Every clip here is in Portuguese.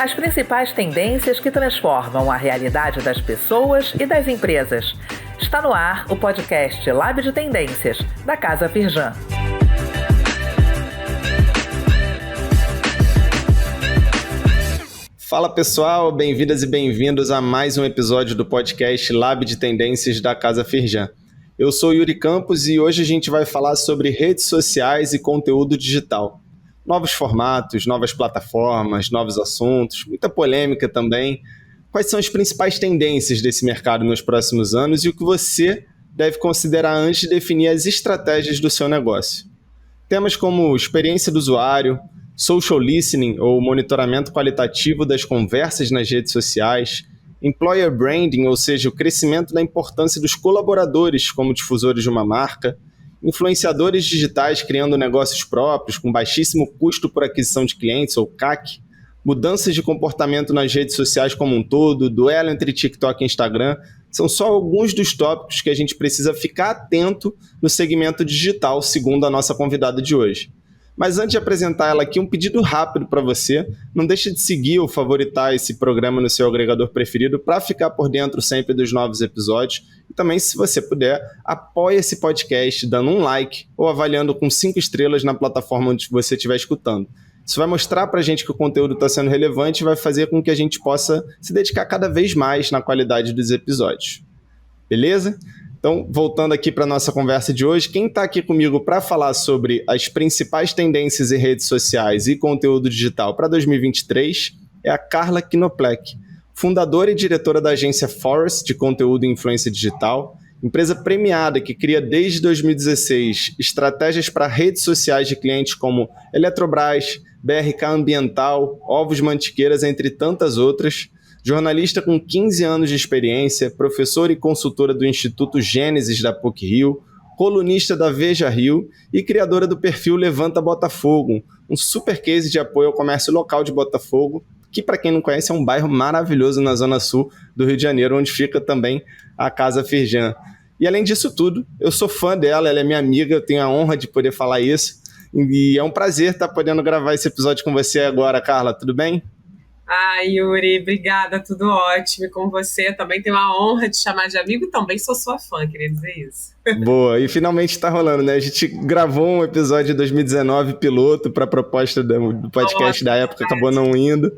As principais tendências que transformam a realidade das pessoas e das empresas. Está no ar o podcast Lab de Tendências, da Casa Firjan. Fala pessoal, bem-vindas e bem-vindos a mais um episódio do podcast Lab de Tendências da Casa Firjan. Eu sou Yuri Campos e hoje a gente vai falar sobre redes sociais e conteúdo digital. Novos formatos, novas plataformas, novos assuntos, muita polêmica também. Quais são as principais tendências desse mercado nos próximos anos e o que você deve considerar antes de definir as estratégias do seu negócio? Temas como experiência do usuário, social listening ou monitoramento qualitativo das conversas nas redes sociais, employer branding, ou seja, o crescimento da importância dos colaboradores como difusores de uma marca, influenciadores digitais criando negócios próprios com baixíssimo custo por aquisição de clientes, ou CAC, mudanças de comportamento nas redes sociais como um todo, duelo entre TikTok e Instagram, são só alguns dos tópicos que a gente precisa ficar atento no segmento digital, segundo a nossa convidada de hoje. Mas antes de apresentar ela aqui, um pedido rápido para você. Não deixe de seguir ou favoritar esse programa no seu agregador preferido para ficar por dentro sempre dos novos episódios. E também, se você puder, apoie esse podcast dando um like ou avaliando com 5 estrelas na plataforma onde você estiver escutando. Isso vai mostrar para a gente que o conteúdo está sendo relevante e vai fazer com que a gente possa se dedicar cada vez mais na qualidade dos episódios. Beleza? Então, voltando aqui para a nossa conversa de hoje, quem está aqui comigo para falar sobre as principais tendências em redes sociais e conteúdo digital para 2023 é a Carla Knopleck, fundadora e diretora da agência Forest de conteúdo e influência digital, empresa premiada que cria desde 2016 estratégias para redes sociais de clientes como Eletrobras, BRK Ambiental, Ovos Mantiqueiras, entre tantas outras. Jornalista com 15 anos de experiência, professora e consultora do Instituto Gênesis da PUC-Rio, colunista da Veja Rio e criadora do perfil Levanta Botafogo, um super case de apoio ao comércio local de Botafogo, que, para quem não conhece, é um bairro maravilhoso na zona sul do Rio de Janeiro, onde fica também a Casa Firjan. E além disso tudo, eu sou fã dela, ela é minha amiga, eu tenho a honra de poder falar isso, e é um prazer estar podendo gravar esse episódio com você agora, Carla, tudo bem? Yuri, obrigada, tudo ótimo. E com você também tenho a honra de chamar de amigo e também sou sua fã, queria dizer isso. Boa, e finalmente está rolando, né? A gente gravou um episódio de 2019 piloto para a proposta do podcast da época, acabou não indo.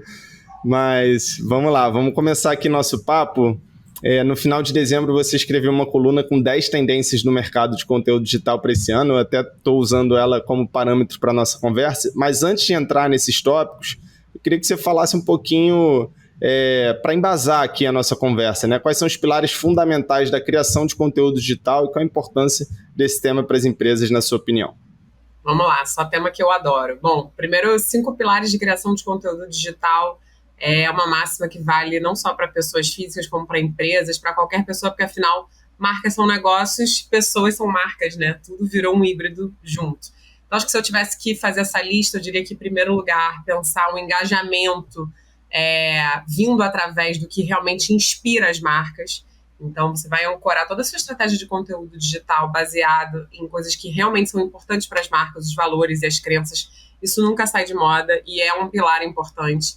Mas vamos lá, vamos começar aqui nosso papo. No final de dezembro você escreveu uma coluna com 10 tendências no mercado de conteúdo digital para esse ano. Eu até estou usando ela como parâmetro para a nossa conversa. Mas antes de entrar nesses tópicos, eu queria que você falasse um pouquinho, para embasar aqui a nossa conversa, né? Quais são os pilares fundamentais da criação de conteúdo digital e qual a importância desse tema para as empresas, na sua opinião? Vamos lá, só tema que eu adoro. Bom, primeiro, 5 pilares de criação de conteúdo digital é uma máxima que vale não só para pessoas físicas, como para empresas, para qualquer pessoa, porque afinal, marcas são negócios, pessoas são marcas, né? Tudo virou um híbrido junto. Então, acho que se eu tivesse que fazer essa lista, eu diria que, em primeiro lugar, pensar um engajamento vindo através do que realmente inspira as marcas. Então, você vai ancorar toda a sua estratégia de conteúdo digital baseado em coisas que realmente são importantes para as marcas, os valores e as crenças. Isso nunca sai de moda e é um pilar importante.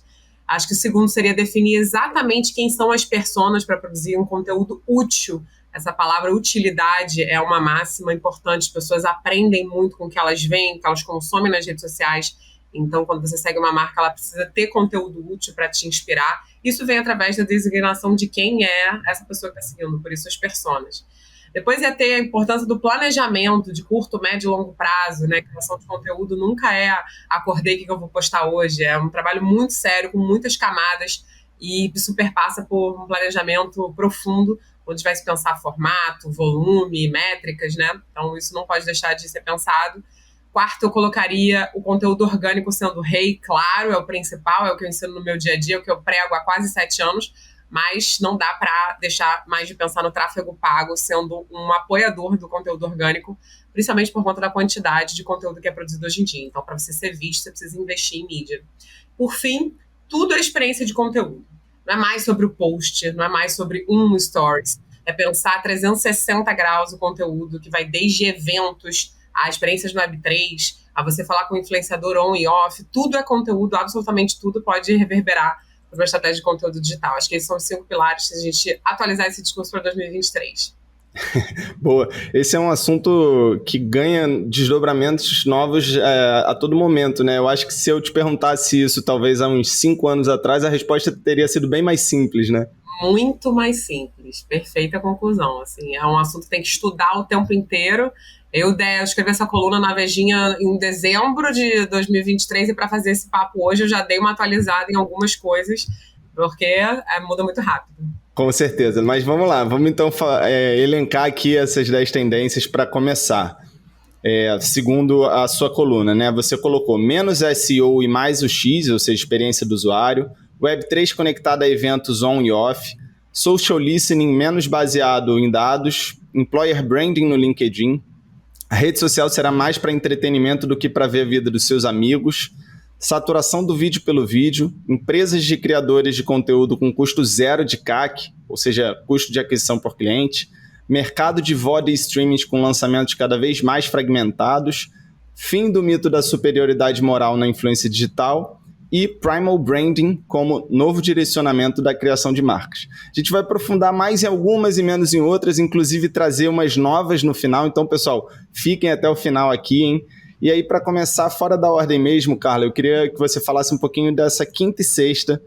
Acho que o segundo seria definir exatamente quem são as personas para produzir um conteúdo útil. Essa palavra utilidade é uma máxima importante. As pessoas aprendem muito com o que elas veem, que elas consomem nas redes sociais. Então, quando você segue uma marca, ela precisa ter conteúdo útil para te inspirar. Isso vem através da designação de quem é essa pessoa que está seguindo, por isso as personas. Depois ia ter a importância do planejamento de curto, médio e longo prazo, né? Criação de conteúdo nunca é acordei o que eu vou postar hoje. É um trabalho muito sério, com muitas camadas, e isso perpassa por um planejamento profundo, onde vai se pensar formato, volume, métricas, né? Então, isso não pode deixar de ser pensado. Quarto, eu colocaria o conteúdo orgânico sendo o rei, claro, é o principal, é o que eu ensino no meu dia a dia, é o que eu prego há quase 7 anos, mas não dá para deixar mais de pensar no tráfego pago sendo um apoiador do conteúdo orgânico, principalmente por conta da quantidade de conteúdo que é produzido hoje em dia. Então, para você ser visto, você precisa investir em mídia. Por fim, tudo é experiência de conteúdo. Não é mais sobre o post, não é mais sobre um stories. É pensar 360 graus o conteúdo, que vai desde eventos, a experiências no Web3, a você falar com o influenciador on e off. Tudo é conteúdo, absolutamente tudo pode reverberar uma estratégia de conteúdo digital. Acho que esses são os 5 pilares se a gente atualizar esse discurso para 2023. Boa. Esse é um assunto que ganha desdobramentos novos a todo momento, né? Eu acho que se eu te perguntasse isso talvez há uns 5 anos atrás, a resposta teria sido bem mais simples, né? Muito mais simples. Perfeita conclusão. Assim, é um assunto que tem que estudar o tempo inteiro. Eu escrevi essa coluna na Vejinha em dezembro de 2023 e para fazer esse papo hoje eu já dei uma atualizada em algumas coisas, porque muda muito rápido. Com certeza, mas vamos lá, vamos então elencar aqui essas 10 tendências para começar. Segundo a sua coluna, né? Você colocou menos SEO e mais o X, ou seja, experiência do usuário, Web3 conectada a eventos on e off, social listening menos baseado em dados, employer branding no LinkedIn, a rede social será mais para entretenimento do que para ver a vida dos seus amigos, saturação do vídeo pelo vídeo, empresas de criadores de conteúdo com custo zero de CAC, ou seja, custo de aquisição por cliente, mercado de VOD e streaming com lançamentos cada vez mais fragmentados, fim do mito da superioridade moral na influência digital e primal branding como novo direcionamento da criação de marcas. A gente vai aprofundar mais em algumas e menos em outras, inclusive trazer umas novas no final. Então, pessoal, fiquem até o final aqui, hein? E aí, para começar, fora da ordem mesmo, Carla, eu queria que você falasse um pouquinho dessa quinta e sexta,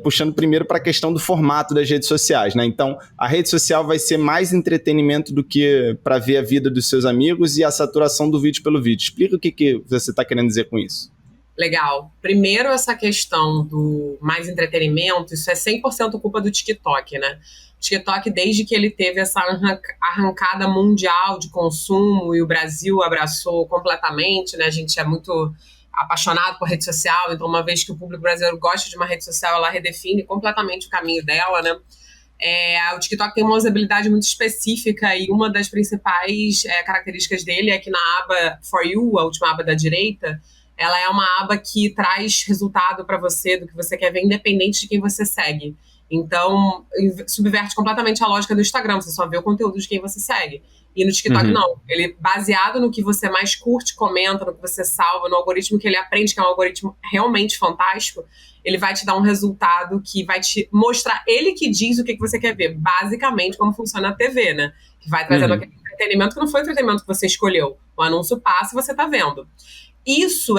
puxando primeiro para a questão do formato das redes sociais, né? Então, a rede social vai ser mais entretenimento do que para ver a vida dos seus amigos e a saturação do vídeo pelo vídeo. Explica o que você está querendo dizer com isso. Legal. Primeiro, essa questão do mais entretenimento, isso é 100% culpa do TikTok, né? O TikTok, desde que ele teve essa arrancada mundial de consumo e o Brasil abraçou completamente, né? A gente é muito apaixonado por rede social, então uma vez que o público brasileiro gosta de uma rede social, ela redefine completamente o caminho dela, né? O TikTok tem uma usabilidade muito específica e uma das principais características dele é que na aba For You, a última aba da direita, ela é uma aba que traz resultado para você do que você quer ver, independente de quem você segue. Então, subverte completamente a lógica do Instagram, você só vê o conteúdo de quem você segue. E no TikTok, não. Ele, baseado no que você mais curte, comenta, no que você salva, no algoritmo que ele aprende, que é um algoritmo realmente fantástico, ele vai te dar um resultado que vai te mostrar, ele que diz o que você quer ver. Basicamente, como funciona a TV, né? Que vai trazendo aquele entretenimento que não foi o entretenimento que você escolheu. O anúncio passa e você tá vendo.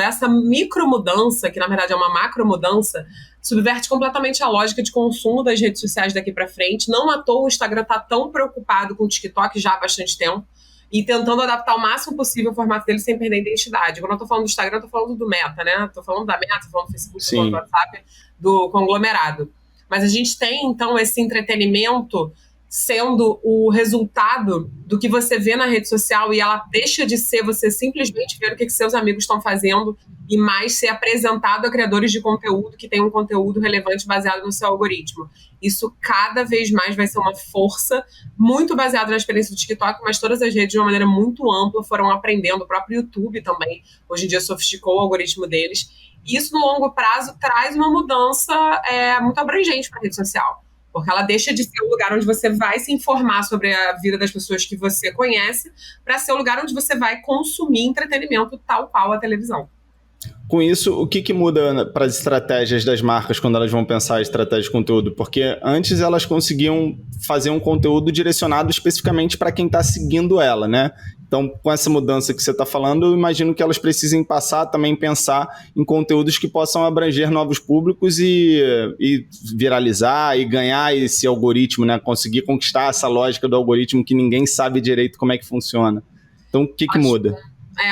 Essa micromudança, que na verdade é uma macromudança, subverte completamente a lógica de consumo das redes sociais daqui para frente. Não à toa o Instagram está tão preocupado com o TikTok já há bastante tempo e tentando adaptar o máximo possível o formato dele sem perder a identidade. Quando eu tô falando do Instagram, eu tô falando do Meta, né? Tô falando da Meta, tô falando do Facebook, tô falando do WhatsApp, do conglomerado. Mas a gente tem, então, esse entretenimento sendo o resultado do que você vê na rede social e ela deixa de ser você simplesmente ver o que seus amigos estão fazendo e mais ser apresentado a criadores de conteúdo que tem um conteúdo relevante baseado no seu algoritmo. Isso cada vez mais vai ser uma força muito baseada na experiência do TikTok, mas todas as redes de uma maneira muito ampla foram aprendendo, o próprio YouTube também, hoje em dia sofisticou o algoritmo deles. E isso no longo prazo traz uma mudança muito abrangente para a rede social. Porque ela deixa de ser o lugar onde você vai se informar sobre a vida das pessoas que você conhece para ser o lugar onde você vai consumir entretenimento tal qual a televisão. Com isso, o que muda para as estratégias das marcas quando elas vão pensar a estratégia de conteúdo? Porque antes elas conseguiam fazer um conteúdo direcionado especificamente para quem está seguindo ela, né? Então, com essa mudança que você está falando, eu imagino que elas precisem passar também pensar em conteúdos que possam abranger novos públicos e viralizar e ganhar esse algoritmo, né? Conseguir conquistar essa lógica do algoritmo que ninguém sabe direito como é que funciona. Então, o que muda?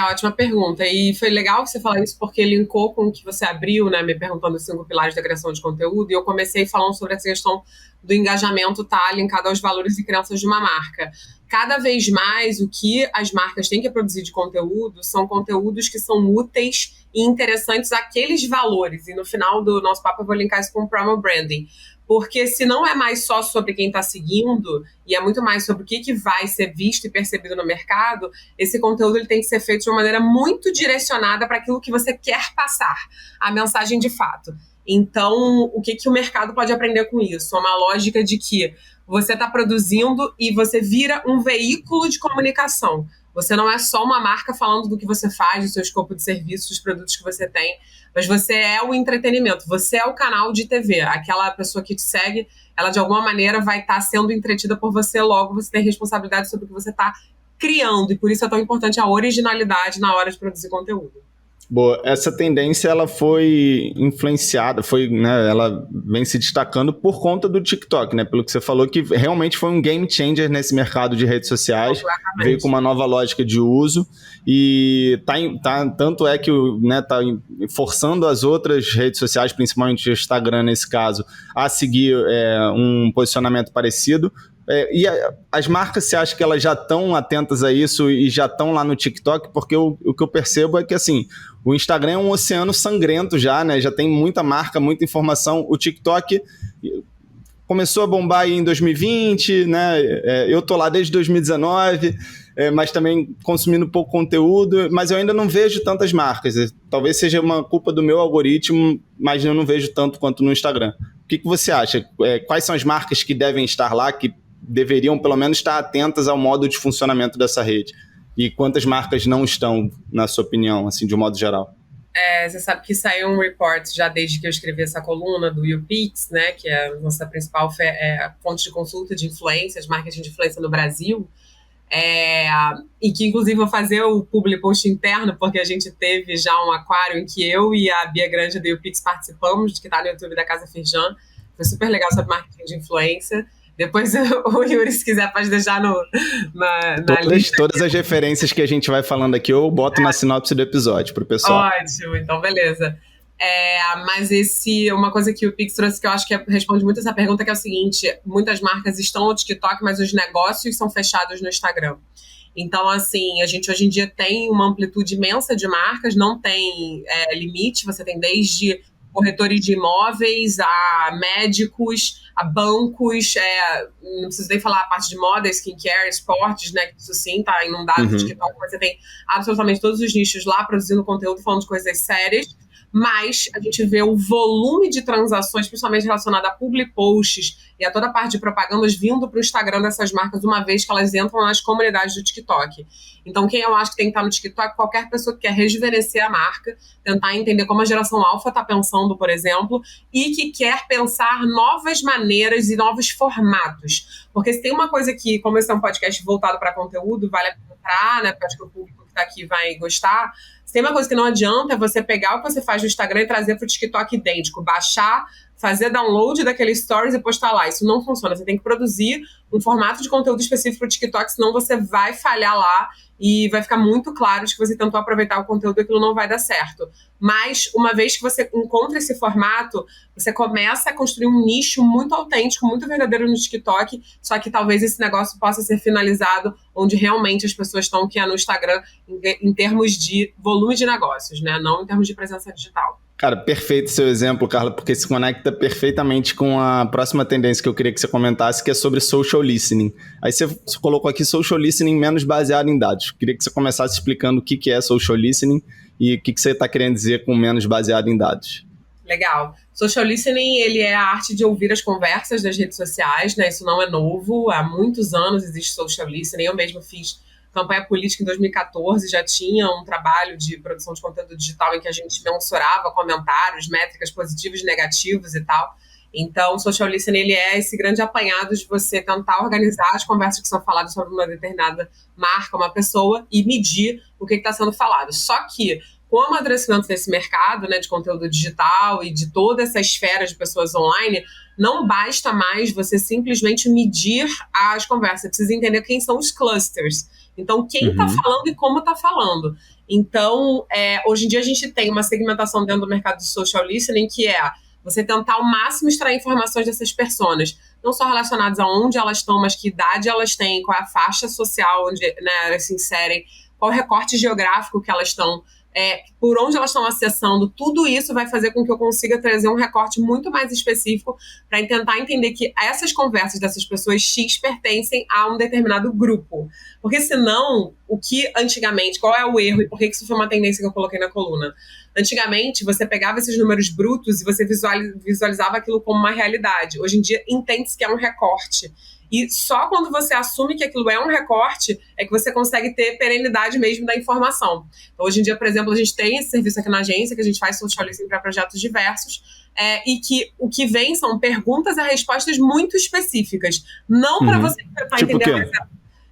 Ótima pergunta. E foi legal você falar isso porque linkou com o que você abriu, né? Me perguntando os 5 pilares da criação de conteúdo. E eu comecei falando sobre essa questão do engajamento estar linkado aos valores e crenças de uma marca. Cada vez mais, o que as marcas têm que produzir de conteúdo são conteúdos que são úteis e interessantes àqueles valores. E no final do nosso papo eu vou linkar isso com o Primal Branding. Porque se não é mais só sobre quem está seguindo e é muito mais sobre o que vai ser visto e percebido no mercado, esse conteúdo ele tem que ser feito de uma maneira muito direcionada para aquilo que você quer passar, a mensagem de fato. Então, o que o mercado pode aprender com isso? Uma lógica de que você está produzindo e você vira um veículo de comunicação. Você não é só uma marca falando do que você faz, do seu escopo de serviços, dos produtos que você tem, mas você é o entretenimento, você é o canal de TV. Aquela pessoa que te segue, ela de alguma maneira vai estar sendo entretida por você, logo você tem responsabilidade sobre o que você está criando, e por isso é tão importante a originalidade na hora de produzir conteúdo. Boa, essa tendência ela foi influenciada, né, ela vem se destacando por conta do TikTok, né? Pelo que você falou, que realmente foi um game changer nesse mercado de redes sociais, veio com uma nova lógica de uso e tanto é que, né, tá forçando as outras redes sociais, principalmente o Instagram nesse caso, a seguir um posicionamento parecido. E as marcas, você acha que elas já estão atentas a isso e já estão lá no TikTok? Porque o que eu percebo é que, assim, o Instagram é um oceano sangrento já, né? Já tem muita marca, muita informação. O TikTok começou a bombar aí em 2020, né? Eu tô lá desde 2019, mas também consumindo pouco conteúdo, mas eu ainda não vejo tantas marcas. Talvez seja uma culpa do meu algoritmo, mas eu não vejo tanto quanto no Instagram. O que você acha? Quais são as marcas que devem estar lá, que deveriam pelo menos estar atentas ao modo de funcionamento dessa rede? E quantas marcas não estão, na sua opinião, assim, de um modo geral? Você sabe que saiu um report já desde que eu escrevi essa coluna do YouPix, né, que é a nossa principal fonte de consulta de influências, marketing de influência no Brasil, e que inclusive vou fazer o public post interno, porque a gente teve já um aquário em que eu e a Bia Grande do YouPix participamos, que está no YouTube da Casa Firjan. Foi super legal sobre marketing de influência. Depois o Yuri, se quiser, pode deixar na todas as referências que a gente vai falando aqui, eu boto na sinopse do episódio para o pessoal. Ótimo, então beleza. Mas uma coisa que o Pix trouxe que eu acho que responde muito essa pergunta, que é o seguinte: muitas marcas estão no TikTok, mas os negócios são fechados no Instagram. Então, assim, a gente hoje em dia tem uma amplitude imensa de marcas, não tem limite, você tem desde corretores de imóveis, a médicos, a bancos, não preciso nem falar a parte de moda, skincare, esportes, né, que isso sim tá inundado no TikTok, mas você tem absolutamente todos os nichos lá produzindo conteúdo, falando de coisas sérias, mas a gente vê o volume de transações, principalmente relacionado a public posts e a toda a parte de propagandas vindo para o Instagram dessas marcas, uma vez que elas entram nas comunidades do TikTok. Então, quem eu acho que tem que estar no TikTok, qualquer pessoa que quer rejuvenescer a marca, tentar entender como a geração alfa está pensando, por exemplo, e que quer pensar novas maneiras e novos formatos. Porque se tem uma coisa que, como esse é um podcast voltado para conteúdo, vale a pena entrar, né, porque acho que o público que está aqui vai gostar. Se tem uma coisa que não adianta é você pegar o que você faz no Instagram e trazer para o TikTok idêntico, baixar, fazer download daqueles stories e postar lá. Isso não funciona. Você tem que produzir um formato de conteúdo específico para o TikTok, senão você vai falhar lá e vai ficar muito claro de que você tentou aproveitar o conteúdo e aquilo não vai dar certo. Mas, uma vez que você encontra esse formato, você começa a construir um nicho muito autêntico, muito verdadeiro no TikTok, só que talvez esse negócio possa ser finalizado onde realmente as pessoas estão, que é no Instagram, em termos de volume de negócios, né? Não em termos de presença digital. Cara, perfeito seu exemplo, Carla, porque se conecta perfeitamente com a próxima tendência que eu queria que você comentasse, que é sobre social listening. Aí você colocou aqui social listening menos baseado em dados. Queria que você começasse explicando o que é social listening e o que você está querendo dizer com menos baseado em dados. Legal. Social listening, ele é a arte de ouvir as conversas das redes sociais, né? Isso não é novo, há muitos anos existe social listening. Eu mesmo fiz campanha política em 2014, já tinha um trabalho de produção de conteúdo digital em que a gente mensurava comentários, métricas positivos e negativos e tal. Então, o social listening, ele é esse grande apanhado de você tentar organizar as conversas que são faladas sobre uma determinada marca, uma pessoa, e medir o que está sendo falado. Só que, com o amadurecimento desse mercado, né, de conteúdo digital e de toda essa esfera de pessoas online, não basta mais você simplesmente medir as conversas. Você precisa entender quem são os clusters. Então, quem está falando e como está falando. Então, hoje em dia a gente tem uma segmentação dentro do mercado de social listening, que é você tentar ao máximo extrair informações dessas pessoas, não só relacionadas a onde elas estão, mas que idade elas têm, qual é a faixa social onde, né, elas se inserem, qual o recorte geográfico que elas estão, por onde elas estão acessando. Tudo isso vai fazer com que eu consiga trazer um recorte muito mais específico para tentar entender que essas conversas dessas pessoas X pertencem a um determinado grupo. Porque senão, o que antigamente, qual é o erro e por que isso foi uma tendência que eu coloquei na coluna? Antigamente, você pegava esses números brutos e você visualizava aquilo como uma realidade. Hoje em dia, entende-se que é um recorte. E só quando você assume que aquilo é um recorte é que você consegue ter perenidade mesmo da informação. Então, hoje em dia, por exemplo, a gente tem esse serviço aqui na agência, que a gente faz social listening para projetos diversos, e que o que vem são perguntas e respostas muito específicas. Não para você tentar Tipo entender o quê? mais.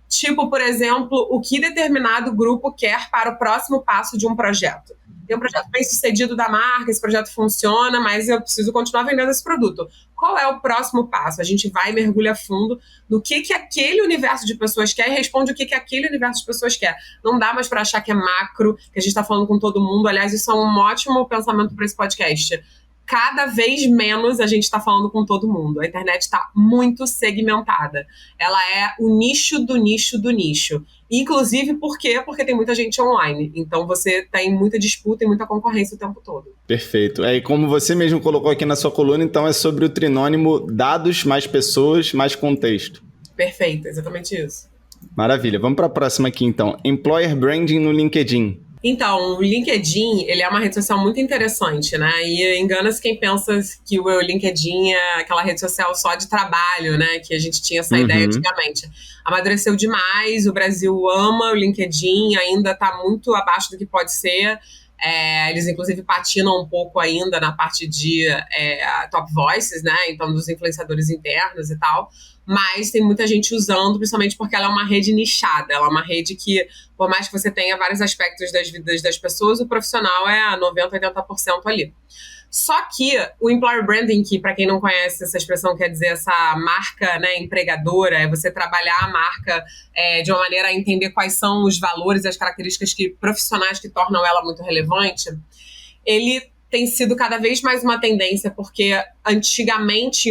Tipo, por exemplo, o que determinado grupo quer para o próximo passo de um projeto. Tem um projeto bem sucedido da marca, esse projeto funciona, mas eu preciso continuar vendendo esse produto. Qual é o próximo passo? A gente vai e mergulha fundo no que aquele universo de pessoas quer e responde o que aquele universo de pessoas quer. Não dá mais para achar que é macro, que a gente está falando com todo mundo. Aliás, isso é um ótimo pensamento para esse podcast. Cada vez menos a gente está falando com todo mundo. A internet está muito segmentada. Ela é o nicho do nicho do nicho. Inclusive, por quê? Porque tem muita gente online. Então, você tem muita disputa e muita concorrência o tempo todo. Perfeito. E como você mesmo colocou aqui na sua coluna, então é sobre o trinônimo dados mais pessoas mais contexto. Perfeito, exatamente isso. Maravilha. Vamos para a próxima aqui, então. Employer Branding no LinkedIn. Então, o LinkedIn, ele é uma rede social muito interessante, né? E engana-se quem pensa que o LinkedIn é aquela rede social só de trabalho, né? Que a gente tinha essa ideia antigamente. Amadureceu demais, o Brasil ama o LinkedIn, ainda está muito abaixo do que pode ser. Eles, inclusive, patinam um pouco ainda na parte de top voices, né? Então, dos influenciadores internos e tal. Mas tem muita gente usando, principalmente porque ela é uma rede nichada. Ela é uma rede que, por mais que você tenha vários aspectos das vidas das pessoas, o profissional é 90%, 80% ali. Só que o employer branding, que para quem não conhece essa expressão, quer dizer essa marca, né, empregadora, é você trabalhar a marca de uma maneira a entender quais são os valores e as características profissionais que tornam ela muito relevante. Ele tem sido cada vez mais uma tendência, porque antigamente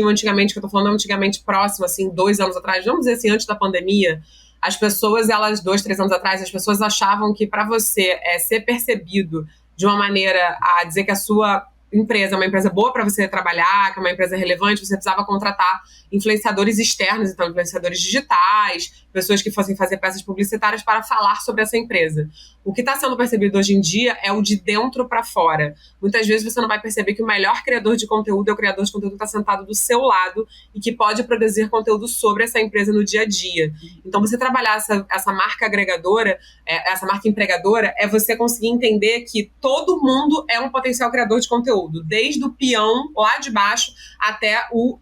que eu tô falando antigamente próximo, assim, 2 anos atrás, vamos dizer assim, antes da pandemia, as pessoas, 2, 3 anos atrás, as pessoas achavam que para você ser percebido de uma maneira a dizer que a sua empresa é uma empresa boa para você trabalhar, que é uma empresa relevante, você precisava contratar influenciadores externos, então influenciadores digitais, pessoas que fossem fazer peças publicitárias para falar sobre essa empresa. O que está sendo percebido hoje em dia é o de dentro para fora. Muitas vezes você não vai perceber que o melhor criador de conteúdo é o criador de conteúdo que está sentado do seu lado e que pode produzir conteúdo sobre essa empresa no dia a dia. Então, você trabalhar essa marca agregadora, essa marca empregadora, é você conseguir entender que todo mundo é um potencial criador de conteúdo, desde o peão lá de baixo até o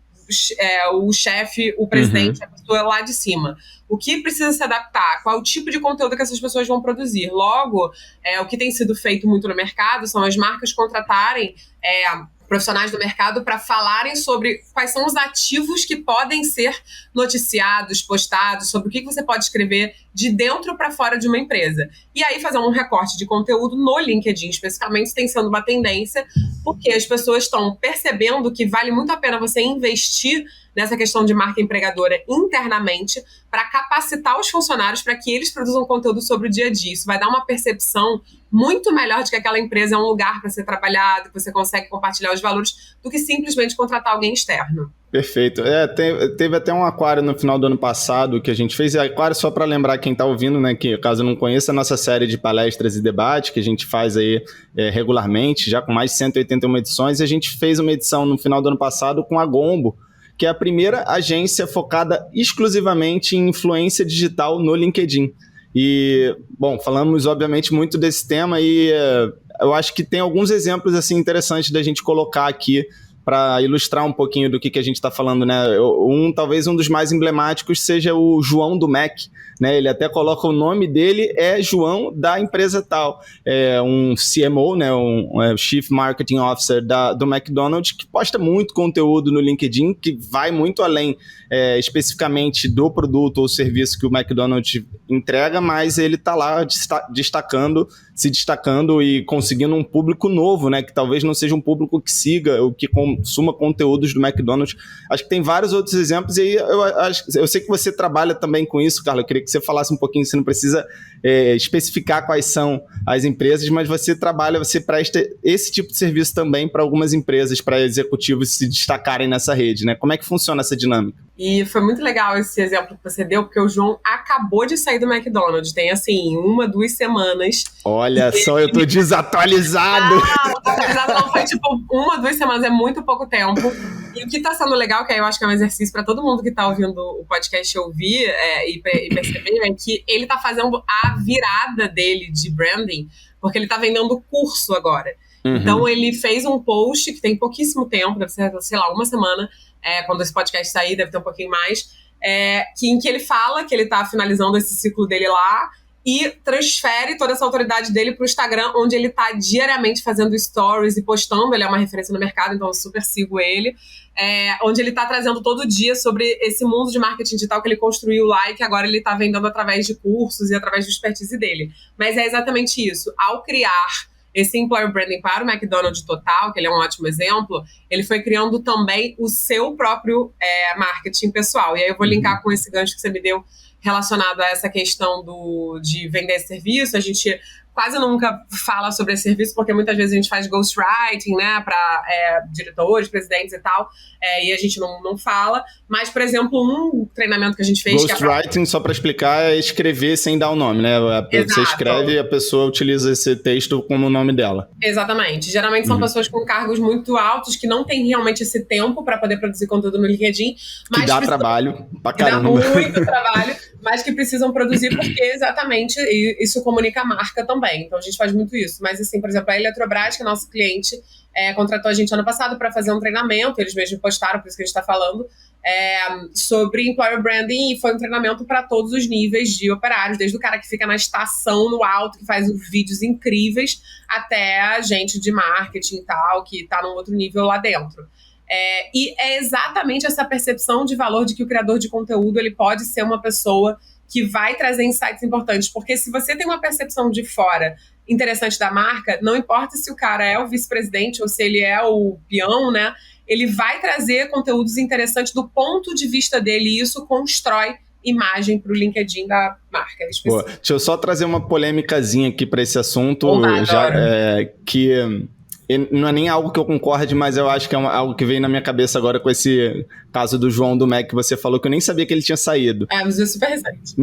chefe, o presidente, a pessoa lá de cima. O que precisa se adaptar? Qual o tipo de conteúdo que essas pessoas vão produzir? Logo, o que tem sido feito muito no mercado são as marcas contratarem profissionais do mercado para falarem sobre quais são os ativos que podem ser noticiados, postados, sobre o que você pode escrever de dentro para fora de uma empresa. E aí fazer um recorte de conteúdo no LinkedIn, especificamente, tem sendo uma tendência, porque as pessoas estão percebendo que vale muito a pena você investir nessa questão de marca empregadora internamente para capacitar os funcionários para que eles produzam conteúdo sobre o dia a dia. Isso vai dar uma percepção muito melhor de que aquela empresa é um lugar para ser trabalhado, que você consegue compartilhar os valores, do que simplesmente contratar alguém externo. Perfeito. Teve até um aquário no final do ano passado que a gente fez. E aquário, só para lembrar quem está ouvindo, né, que caso não conheça, a nossa série de palestras e debates que a gente faz aí regularmente, já com mais de 181 edições. E a gente fez uma edição no final do ano passado com a Gombo, que é a primeira agência focada exclusivamente em influência digital no LinkedIn. E, bom, falamos obviamente muito desse tema e eu acho que tem alguns exemplos assim interessantes da gente colocar aqui para ilustrar um pouquinho do que a gente está falando, né? Talvez um dos mais emblemáticos seja o João do Mac, né? Ele até coloca o nome dele, João da empresa tal. É um CMO, né? Um Chief Marketing Officer do McDonald's, que posta muito conteúdo no LinkedIn, que vai muito além especificamente do produto ou serviço que o McDonald's entrega, mas ele está lá se destacando e conseguindo um público novo, né? Que talvez não seja um público que siga ou que consuma conteúdos do McDonald's. Acho que tem vários outros exemplos e eu sei que você trabalha também com isso, Carla. Eu queria que você falasse um pouquinho, você não precisa especificar quais são as empresas, mas você presta esse tipo de serviço também para algumas empresas, para executivos se destacarem nessa rede, né? Como é que funciona essa dinâmica? E foi muito legal esse exemplo que você deu, porque o João acabou de sair do McDonald's, tem assim, 1, 2 semanas. Olha só, eu tô desatualizado. Não, foi tipo 1, 2 semanas, é muito pouco tempo. E o que está sendo legal, que aí eu acho que é um exercício para todo mundo que está ouvindo o podcast ouvir e perceber, é que ele está fazendo a virada dele de branding, porque ele está vendendo curso agora. Então, ele fez um post que tem pouquíssimo tempo, deve ser, sei lá, uma semana, quando esse podcast sair, deve ter um pouquinho mais, em que ele fala que ele está finalizando esse ciclo dele lá e transfere toda essa autoridade dele para o Instagram, onde ele está diariamente fazendo stories e postando. Ele é uma referência no mercado, então eu super sigo ele. Onde ele está trazendo todo dia sobre esse mundo de marketing digital que ele construiu lá e que agora ele está vendendo através de cursos e através do expertise dele. Mas é exatamente isso. Ao criar esse employer branding para o McDonald's Total, que ele é um ótimo exemplo, ele foi criando também o seu próprio marketing pessoal. E aí eu vou linkar com esse gancho que você me deu relacionado a essa questão de vender esse serviço. A gente quase nunca fala sobre esse serviço, porque muitas vezes a gente faz ghostwriting, né, para diretores, presidentes e tal, e a gente não fala. Mas, por exemplo, um treinamento que a gente fez... Ghostwriting, só para explicar, é escrever sem dar o nome, né? Você escreve e a pessoa utiliza esse texto como o nome dela. Exatamente. Geralmente são pessoas com cargos muito altos, que não têm realmente esse tempo para poder produzir conteúdo no LinkedIn. Mas que dá trabalho pra caramba. Dá muito trabalho, mas que precisam produzir porque exatamente isso comunica a marca também. Então, a gente faz muito isso. Mas, assim, por exemplo, a Eletrobras, que é nosso cliente, contratou a gente ano passado para fazer um treinamento, eles mesmos postaram, por isso que a gente está falando, sobre employer branding, e foi um treinamento para todos os níveis de operários, desde o cara que fica na estação, no alto, que faz vídeos incríveis, até a gente de marketing e tal, que está num outro nível lá dentro. E é exatamente essa percepção de valor de que o criador de conteúdo ele pode ser uma pessoa que vai trazer insights importantes, porque se você tem uma percepção de fora interessante da marca, não importa se o cara é o vice-presidente ou se ele é o peão, né? Ele vai trazer conteúdos interessantes do ponto de vista dele, e isso constrói imagem para o LinkedIn da marca. Boa. Deixa eu só trazer uma polêmicazinha aqui para esse assunto, que não é nem algo que eu concorde, mas eu acho que é algo que veio na minha cabeça agora com esse caso do João do Mac, que você falou, que eu nem sabia que ele tinha saído. Mas é super recente.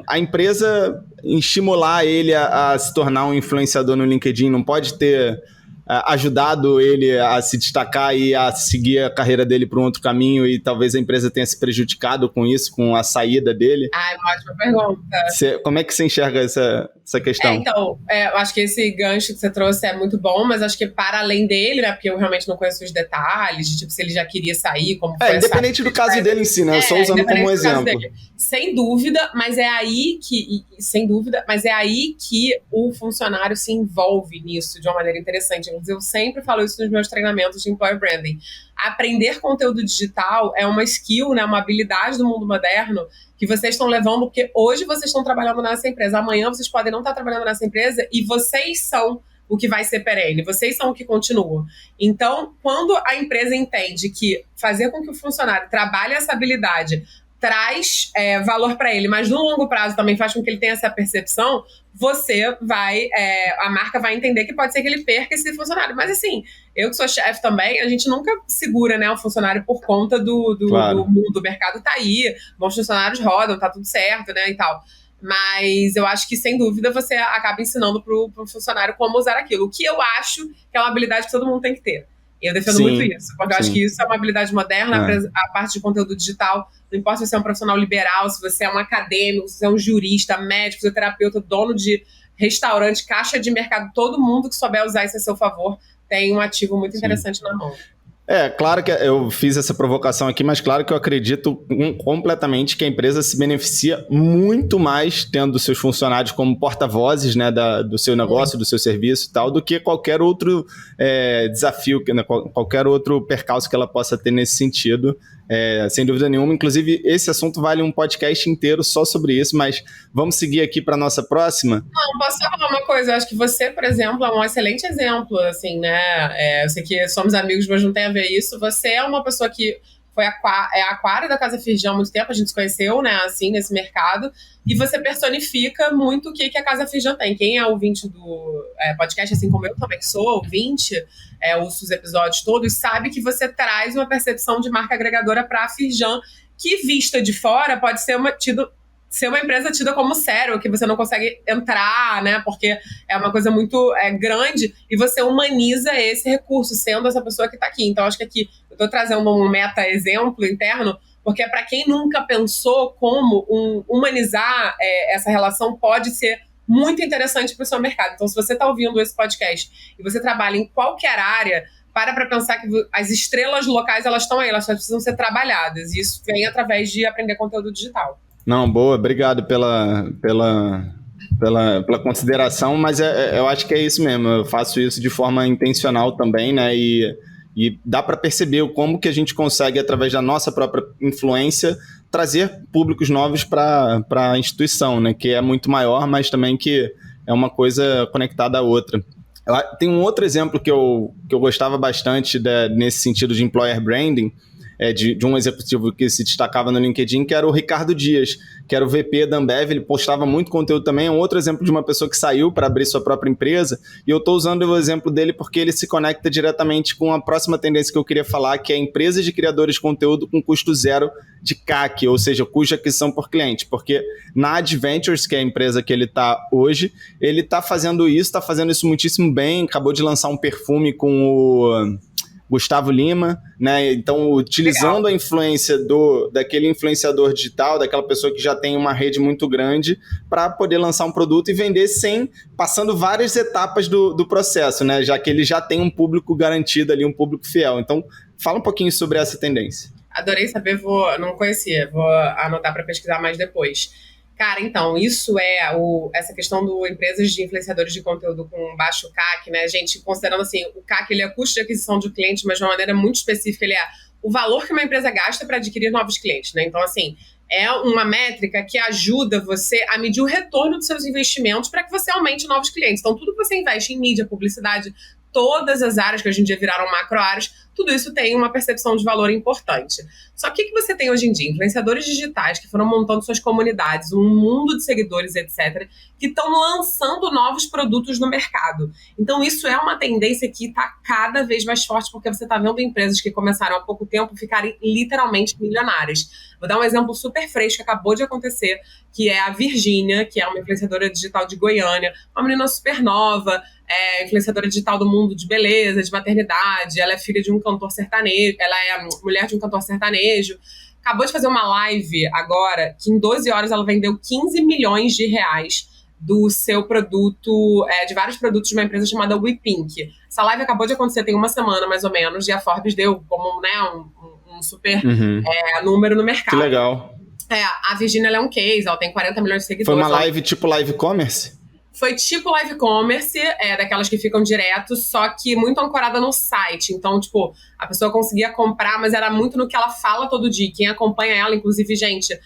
A empresa estimular ele a se tornar um influenciador no LinkedIn não pode ter ajudado ele a se destacar e a seguir a carreira dele para um outro caminho, e talvez a empresa tenha se prejudicado com isso, com a saída dele? É uma ótima pergunta. Como é que você enxerga essa questão? Então, eu acho que esse gancho que você trouxe é muito bom, mas acho que para além dele, né, porque eu realmente não conheço os detalhes, de tipo, se ele já queria sair, como foi independente do caso dele em si, né? Eu só usando como exemplo. Sem dúvida, mas é aí que o funcionário se envolve nisso de uma maneira interessante. Eu sempre falo isso nos meus treinamentos de employer branding. Aprender conteúdo digital é uma skill, né, uma habilidade do mundo moderno que vocês estão levando, porque hoje vocês estão trabalhando nessa empresa, amanhã vocês podem não estar trabalhando nessa empresa, e vocês são o que vai ser perene, vocês são o que continua. Então, quando a empresa entende que fazer com que o funcionário trabalhe essa habilidade traz valor para ele, mas no longo prazo também faz com que ele tenha essa percepção, a marca vai entender que pode ser que ele perca esse funcionário. Mas assim, eu que sou chefe também, a gente nunca segura, né, o funcionário por conta do mundo. O mercado tá aí, bons funcionários rodam, tá tudo certo, né, e tal. Mas eu acho que, sem dúvida, você acaba ensinando pro funcionário como usar aquilo. O que eu acho que é uma habilidade que todo mundo tem que ter. Eu defendo muito isso, porque eu acho que isso é uma habilidade moderna, a parte de conteúdo digital. Não importa se você é um profissional liberal, se você é um acadêmico, se você é um jurista, médico, fisioterapeuta, dono de restaurante, caixa de mercado, todo mundo que souber usar isso a seu favor tem um ativo muito interessante na mão. Claro que eu fiz essa provocação aqui, mas claro que eu acredito completamente que a empresa se beneficia muito mais tendo seus funcionários como porta-vozes, né, do seu negócio, do seu serviço e tal, do que qualquer outro desafio, né, qualquer outro percalço que ela possa ter nesse sentido. Sem dúvida nenhuma. Inclusive, esse assunto vale um podcast inteiro só sobre isso, mas vamos seguir aqui para a nossa próxima? Não, posso só falar uma coisa? Eu acho que você, por exemplo, é um excelente exemplo, assim, né? Eu sei que somos amigos, mas não tem a ver isso. Você é uma pessoa que foi aquário da Casa Firjan há muito tempo, a gente se conheceu, né, assim, nesse mercado, e você personifica muito o que a Casa Firjan tem. Quem é ouvinte do podcast, assim como eu também que sou ouvinte, ouço os episódios todos, sabe que você traz uma percepção de marca agregadora para a Firjan, que vista de fora pode ser tido ser uma empresa tida como sério, que você não consegue entrar, né? Porque é uma coisa muito grande e você humaniza esse recurso, sendo essa pessoa que está aqui. Então, acho que aqui eu estou trazendo um meta-exemplo interno, porque para quem nunca pensou como humanizar essa relação pode ser muito interessante para o seu mercado. Então, se você está ouvindo esse podcast e você trabalha em qualquer área, para pensar que as estrelas locais, elas estão aí, elas só precisam ser trabalhadas. E isso vem através de aprender conteúdo digital. Não, boa, obrigado pela consideração, mas eu acho que é isso mesmo, eu faço isso de forma intencional também, né, e dá para perceber como que a gente consegue, através da nossa própria influência, trazer públicos novos para a instituição, né, que é muito maior, mas também que é uma coisa conectada à outra. Tem um outro exemplo que eu gostava bastante nesse sentido de employer branding, de um executivo que se destacava no LinkedIn, que era o Ricardo Dias, que era o VP da Ambev. Ele postava muito conteúdo também. É um outro exemplo de uma pessoa que saiu para abrir sua própria empresa, e eu estou usando o exemplo dele porque ele se conecta diretamente com a próxima tendência que eu queria falar, que é empresas de criadores de conteúdo com custo zero de CAC, ou seja, custo de aquisição por cliente, porque na Adventures, que é a empresa que ele está hoje, ele está fazendo isso muitíssimo bem. Acabou de lançar um perfume com o Gustavo Lima, né? Então, utilizando a influência daquele influenciador digital, daquela pessoa que já tem uma rede muito grande, para poder lançar um produto e vender passando várias etapas do processo, né? Já que ele já tem um público garantido ali, um público fiel. Então, fala um pouquinho sobre essa tendência. Adorei saber, não conhecia, vou anotar para pesquisar mais depois. Cara, então, isso essa questão do empresas de influenciadores de conteúdo com baixo CAC, né? Gente, considerando assim, o CAC, ele é custo de aquisição de cliente, mas de uma maneira muito específica, ele é o valor que uma empresa gasta para adquirir novos clientes, né? Então, assim, é uma métrica que ajuda você a medir o retorno dos seus investimentos para que você aumente novos clientes. Então, tudo que você investe em mídia, publicidade, todas as áreas que hoje em dia viraram macro-áreas, tudo isso tem uma percepção de valor importante. Só que o que você tem hoje em dia? Influenciadores digitais que foram montando suas comunidades, um mundo de seguidores, etc., que estão lançando novos produtos no mercado. Então, isso é uma tendência que está cada vez mais forte, porque você está vendo empresas que começaram há pouco tempo ficarem literalmente milionárias. Vou dar um exemplo super fresco que acabou de acontecer, que é a Virgínia, que é uma influenciadora digital de Goiânia, uma menina super nova, influenciadora digital do mundo de beleza, de maternidade. Ela é filha de um cantor sertanejo, ela é mulher de um cantor sertanejo. Acabou de fazer uma live agora, que em 12 horas ela vendeu 15 milhões de reais do seu produto, de vários produtos de uma empresa chamada WePink. Essa live acabou de acontecer tem uma semana, mais ou menos, e a Forbes deu como, né, um super número no mercado. Que legal. A Virgínia, ela é um case, ela tem 40 milhões de seguidores. Foi uma live tipo live commerce? Foi tipo live commerce, daquelas que ficam direto, só que muito ancorada no site. Então, tipo, a pessoa conseguia comprar, mas era muito no que ela fala todo dia. Quem acompanha ela, inclusive, gente,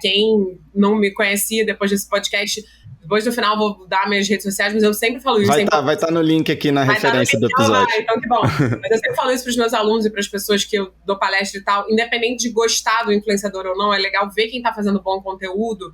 quem não me conhecia depois desse podcast, depois no final vou dar minhas redes sociais, mas eu sempre falo isso. Vai estar no link aqui na referência do episódio. Então que bom. Mas eu sempre falo isso para os meus alunos e para as pessoas que eu dou palestra e tal, independente de gostar do influenciador ou não, é legal ver quem está fazendo bom conteúdo,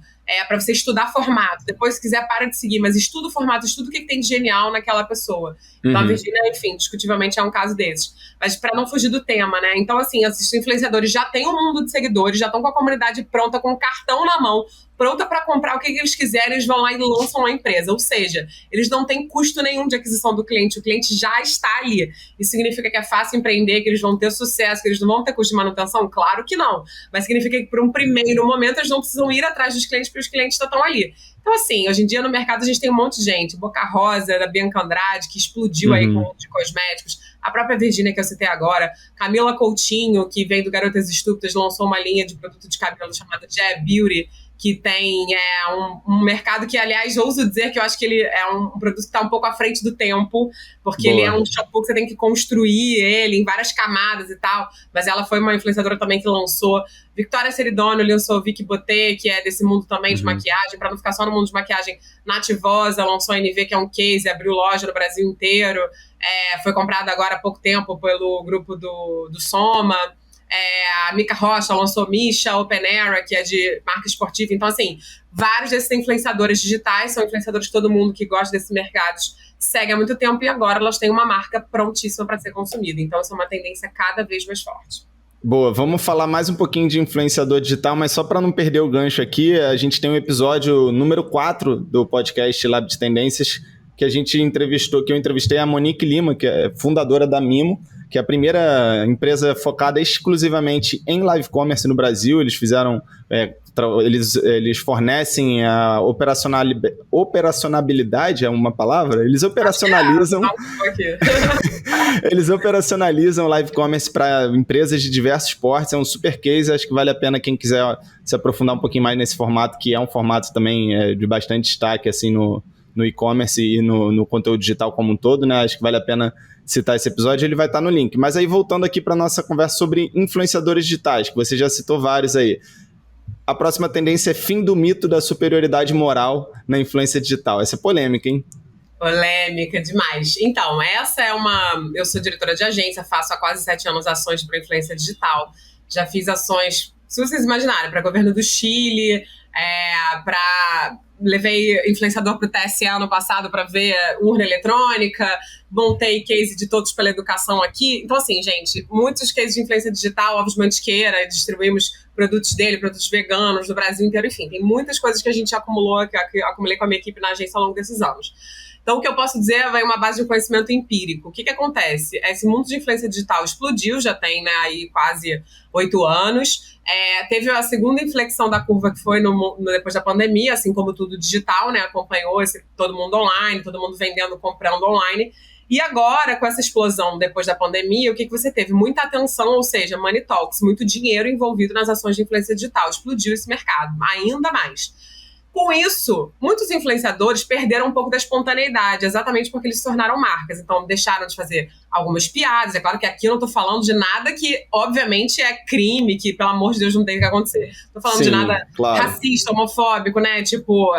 para você estudar formato. Depois, se quiser, para de seguir, mas estuda o formato, estuda o que tem de genial naquela pessoa. Então, a Virgínia, enfim, discutivelmente é um caso desses. Mas para não fugir do tema, né? Então, assim, esses influenciadores já têm um mundo de seguidores, já estão com a comunidade pronta, com o cartão na mão, pronta para comprar o que eles quiserem, eles vão lá e lançam a empresa. Ou seja, eles não têm custo nenhum de aquisição do cliente, o cliente já está ali. Isso significa que é fácil empreender, que eles vão ter sucesso, que eles não vão ter custo de manutenção? Claro que não. Mas significa que, por um primeiro momento, eles não precisam ir atrás dos clientes, porque os clientes já estão ali. Então, assim, hoje em dia no mercado a gente tem um monte de gente. Boca Rosa, da Bianca Andrade, que explodiu aí com de cosméticos. A própria Virgínia, que eu citei agora. Camila Coutinho, que vem do Garotas Estúpidas, lançou uma linha de produto de cabelo chamada Jab Beauty, que tem um mercado que, aliás, ouso dizer que eu acho que ele é um produto que está um pouco à frente do tempo, porque ele é um shampoo que você tem que construir ele em várias camadas e tal, mas ela foi uma influenciadora também que lançou. Victoria Ceridônio lançou Vicky Botê, que é desse mundo também de maquiagem, para não ficar só no mundo de maquiagem. Nativosa lançou a NV, que é um case, abriu loja no Brasil inteiro, foi comprada agora há pouco tempo pelo grupo do Soma. A Mica Rocha lançou Misha, Open Era, que é de marca esportiva. Então, assim, vários desses influenciadores digitais são influenciadores que todo mundo que gosta desses mercados segue há muito tempo e agora elas têm uma marca prontíssima para ser consumida. Então, isso é uma tendência cada vez mais forte. Boa, vamos falar mais um pouquinho de influenciador digital, mas só para não perder o gancho aqui, a gente tem um episódio número 4 do podcast Lab de Tendências, que eu entrevistei a Monique Lima, que é fundadora da Mimo, que é a primeira empresa focada exclusivamente em live commerce no Brasil. Eles fizeram, eles fornecem a operacionabilidade, é uma palavra? Eles operacionalizam eles operacionalizam live commerce para empresas de diversos portes. É um super case, acho que vale a pena quem quiser se aprofundar um pouquinho mais nesse formato, que é um formato também de bastante destaque assim no e-commerce e no conteúdo digital como um todo, né? Acho que vale a pena citar esse episódio, ele vai estar no link. Mas aí, voltando aqui para a nossa conversa sobre influenciadores digitais, que você já citou vários aí. A próxima tendência é fim do mito da superioridade moral na influência digital. Essa é polêmica, hein? Polêmica demais. Então, eu sou diretora de agência, faço há quase 7 anos ações para influência digital. Já fiz ações, se vocês imaginarem, para governo do Chile, levei influenciador para o TSE ano passado para ver urna eletrônica, montei case de Todos pela Educação aqui. Então, assim, gente, muitos cases de influência digital, Ovos Mantiqueira, distribuímos produtos dele, produtos veganos do Brasil inteiro, enfim, tem muitas coisas que a gente acumulou, que eu acumulei com a minha equipe na agência ao longo desses anos. Então, o que eu posso dizer é uma base de conhecimento empírico. O que acontece? Esse mundo de influência digital explodiu, já tem, né, aí quase 8 anos. Teve a segunda inflexão da curva, que foi depois da pandemia, assim como tudo digital, né? Acompanhou todo mundo online, todo mundo vendendo, comprando online. E agora, com essa explosão depois da pandemia, o que você teve? Muita atenção, ou seja, money talks, muito dinheiro envolvido nas ações de influência digital. Explodiu esse mercado, ainda mais. Com isso, muitos influenciadores perderam um pouco da espontaneidade, exatamente porque eles se tornaram marcas. Então, deixaram de fazer algumas piadas. É claro que aqui eu não tô falando de nada que, obviamente, é crime, que, pelo amor de Deus, não tem que acontecer. Tô falando de nada racista, homofóbico, né? Tipo,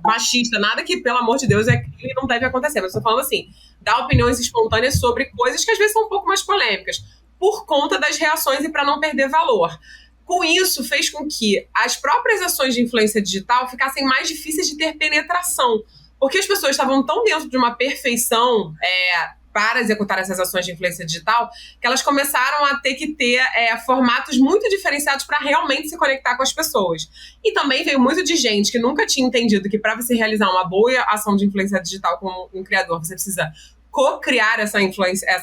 machista, nada que, pelo amor de Deus, é crime e não deve acontecer. Mas tô falando assim, dar opiniões espontâneas sobre coisas que às vezes são um pouco mais polêmicas, por conta das reações e para não perder valor. Com isso, fez com que as próprias ações de influência digital ficassem mais difíceis de ter penetração, porque as pessoas estavam tão dentro de uma perfeição para executar essas ações de influência digital, que elas começaram a ter que ter formatos muito diferenciados para realmente se conectar com as pessoas. E também veio muito de gente que nunca tinha entendido que para você realizar uma boa ação de influência digital como um criador, você precisa co-criar essa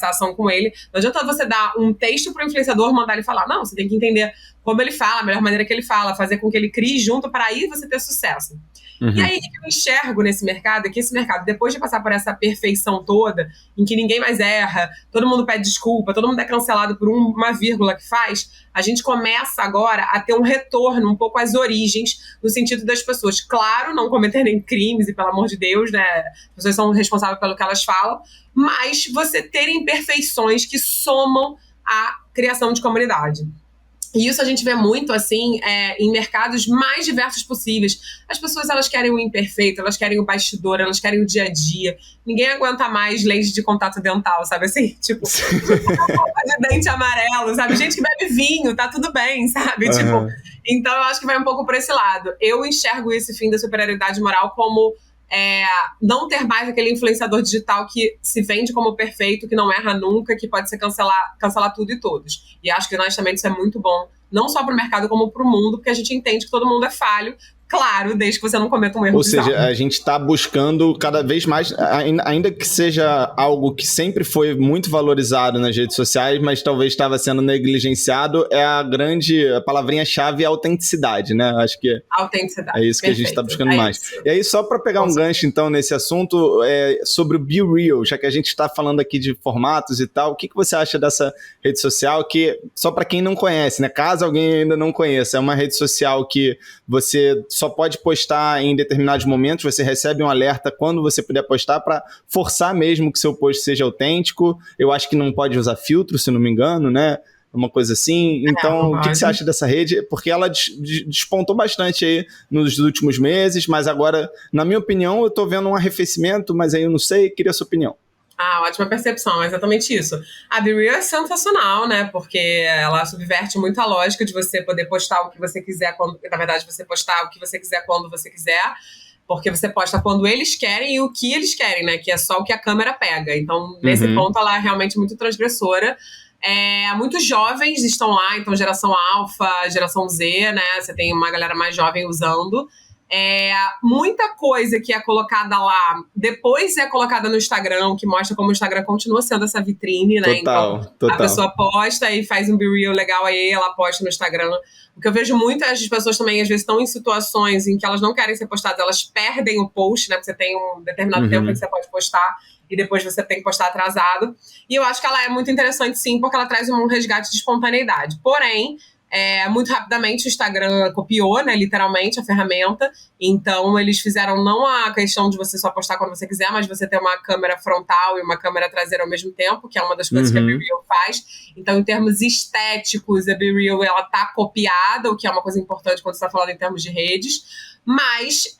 ação com ele. Não adianta você dar um texto para o influenciador, mandar ele falar. Não, você tem que entender como ele fala, a melhor maneira que ele fala, fazer com que ele crie junto para aí você ter sucesso. Uhum. E aí, o que eu enxergo nesse mercado é que esse mercado, depois de passar por essa perfeição toda, em que ninguém mais erra, todo mundo pede desculpa, todo mundo é cancelado por uma vírgula que faz, a gente começa agora a ter um retorno um pouco às origens, no sentido das pessoas, claro, não cometerem crimes, e pelo amor de Deus, né, as pessoas são responsáveis pelo que elas falam, mas você ter imperfeições que somam a criação de comunidade. E isso a gente vê muito, assim, em mercados mais diversos possíveis. As pessoas, elas querem o imperfeito, elas querem o bastidor, elas querem o dia a dia. Ninguém aguenta mais lente de contato dental, sabe assim? Tipo, roupa de dente amarelo, sabe? Gente que bebe vinho, tá tudo bem, sabe? Uhum. Tipo, então eu acho que vai um pouco por esse lado. Eu enxergo esse fim da superioridade moral como não ter mais aquele influenciador digital que se vende como perfeito, que não erra nunca, que pode ser cancelar tudo e todos. E acho que honestamente isso é muito bom, não só para o mercado como para o mundo, porque a gente entende que todo mundo é falho, claro, desde que você não cometa um erro. Ou seja, a gente está buscando cada vez mais, ainda que seja algo que sempre foi muito valorizado nas redes sociais, mas talvez estava sendo negligenciado, a palavrinha-chave é autenticidade, né? Acho que autenticidade. É isso que a gente está buscando mais. Isso. E aí, só para pegar um gancho, então, nesse assunto, sobre o Be Real, já que a gente está falando aqui de formatos e tal, o que você acha dessa rede social que, só para quem não conhece, né? Caso alguém ainda não conheça, é uma rede social que você só pode postar em determinados momentos, você recebe um alerta quando você puder postar para forçar mesmo que seu post seja autêntico. Eu acho que não pode usar filtro, se não me engano, né? Uma coisa assim. Então, o que você acha dessa rede? Porque ela despontou bastante aí nos últimos meses, mas agora, na minha opinião, eu estou vendo um arrefecimento, mas aí eu não sei, queria a sua opinião. Ótima percepção, é exatamente isso. A Be Real é sensacional, né? Porque ela subverte muito a lógica de você poder postar o que você quiser, na verdade, você postar o que você quiser quando você quiser, porque você posta quando eles querem e o que eles querem, né? Que é só o que a câmera pega. Então, nesse ponto, ela é realmente muito transgressora. Muitos jovens estão lá, então geração alfa, geração Z, né? Você tem uma galera mais jovem usando. Muita coisa que é colocada lá, depois é colocada no Instagram, que mostra como o Instagram continua sendo essa vitrine, né? Total. A pessoa posta e faz um Be Real legal, aí ela posta no Instagram. O que eu vejo muitas pessoas também, às vezes, estão em situações em que elas não querem ser postadas, elas perdem o post, né? Porque você tem um determinado tempo que você pode postar e depois você tem que postar atrasado. E eu acho que ela é muito interessante, sim, porque ela traz um resgate de espontaneidade. Porém, muito rapidamente o Instagram copiou, né, literalmente, a ferramenta. Então, eles fizeram não a questão de você só postar quando você quiser, mas você ter uma câmera frontal e uma câmera traseira ao mesmo tempo, que é uma das coisas que a Be Real faz. Então, em termos estéticos, a Be Real, ela tá copiada, o que é uma coisa importante quando você está falando em termos de redes. Mas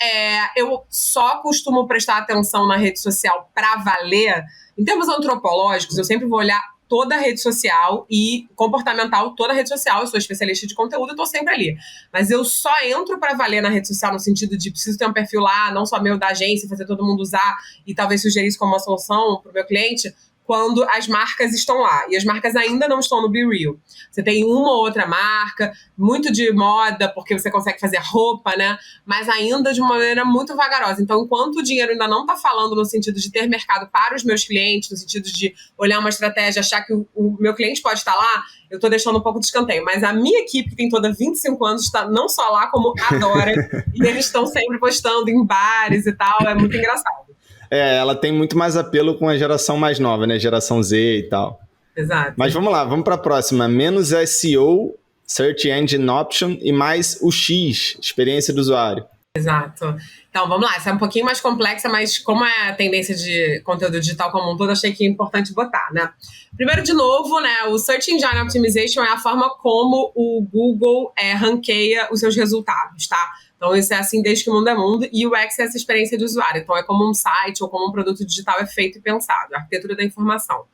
eu só costumo prestar atenção na rede social para valer. Em termos antropológicos, eu sempre vou olhar toda a rede social e comportamental, toda a rede social. Eu sou especialista de conteúdo, eu tô sempre ali. Mas eu só entro para valer na rede social no sentido de preciso ter um perfil lá, não só meu da agência, fazer todo mundo usar e talvez sugerir isso como uma solução para o meu cliente, quando as marcas estão lá. E as marcas ainda não estão no Be Real. Você tem uma ou outra marca, muito de moda, porque você consegue fazer roupa, né? Mas ainda de uma maneira muito vagarosa. Então, enquanto o dinheiro ainda não está falando no sentido de ter mercado para os meus clientes, no sentido de olhar uma estratégia, achar que o meu cliente pode estar lá, eu estou deixando um pouco de escanteio. Mas a minha equipe, que tem toda 25 anos, está não só lá, como adora. E eles estão sempre postando em bares e tal. É muito engraçado. Ela tem muito mais apelo com a geração mais nova, né? Geração Z e tal. Exato. Mas vamos lá, vamos para a próxima. Menos SEO, Search Engine Option, e mais o X, experiência do usuário. Exato. Então, vamos lá. Essa é um pouquinho mais complexa, mas como é a tendência de conteúdo digital como um todo, achei que é importante botar, né? Primeiro, de novo, né? O Search Engine Optimization é a forma como o Google ranqueia os seus resultados, tá? Então, isso é assim desde que o mundo é mundo. E o UX é essa experiência de usuário. Então, é como um site ou como um produto digital é feito e pensado. A arquitetura da informação.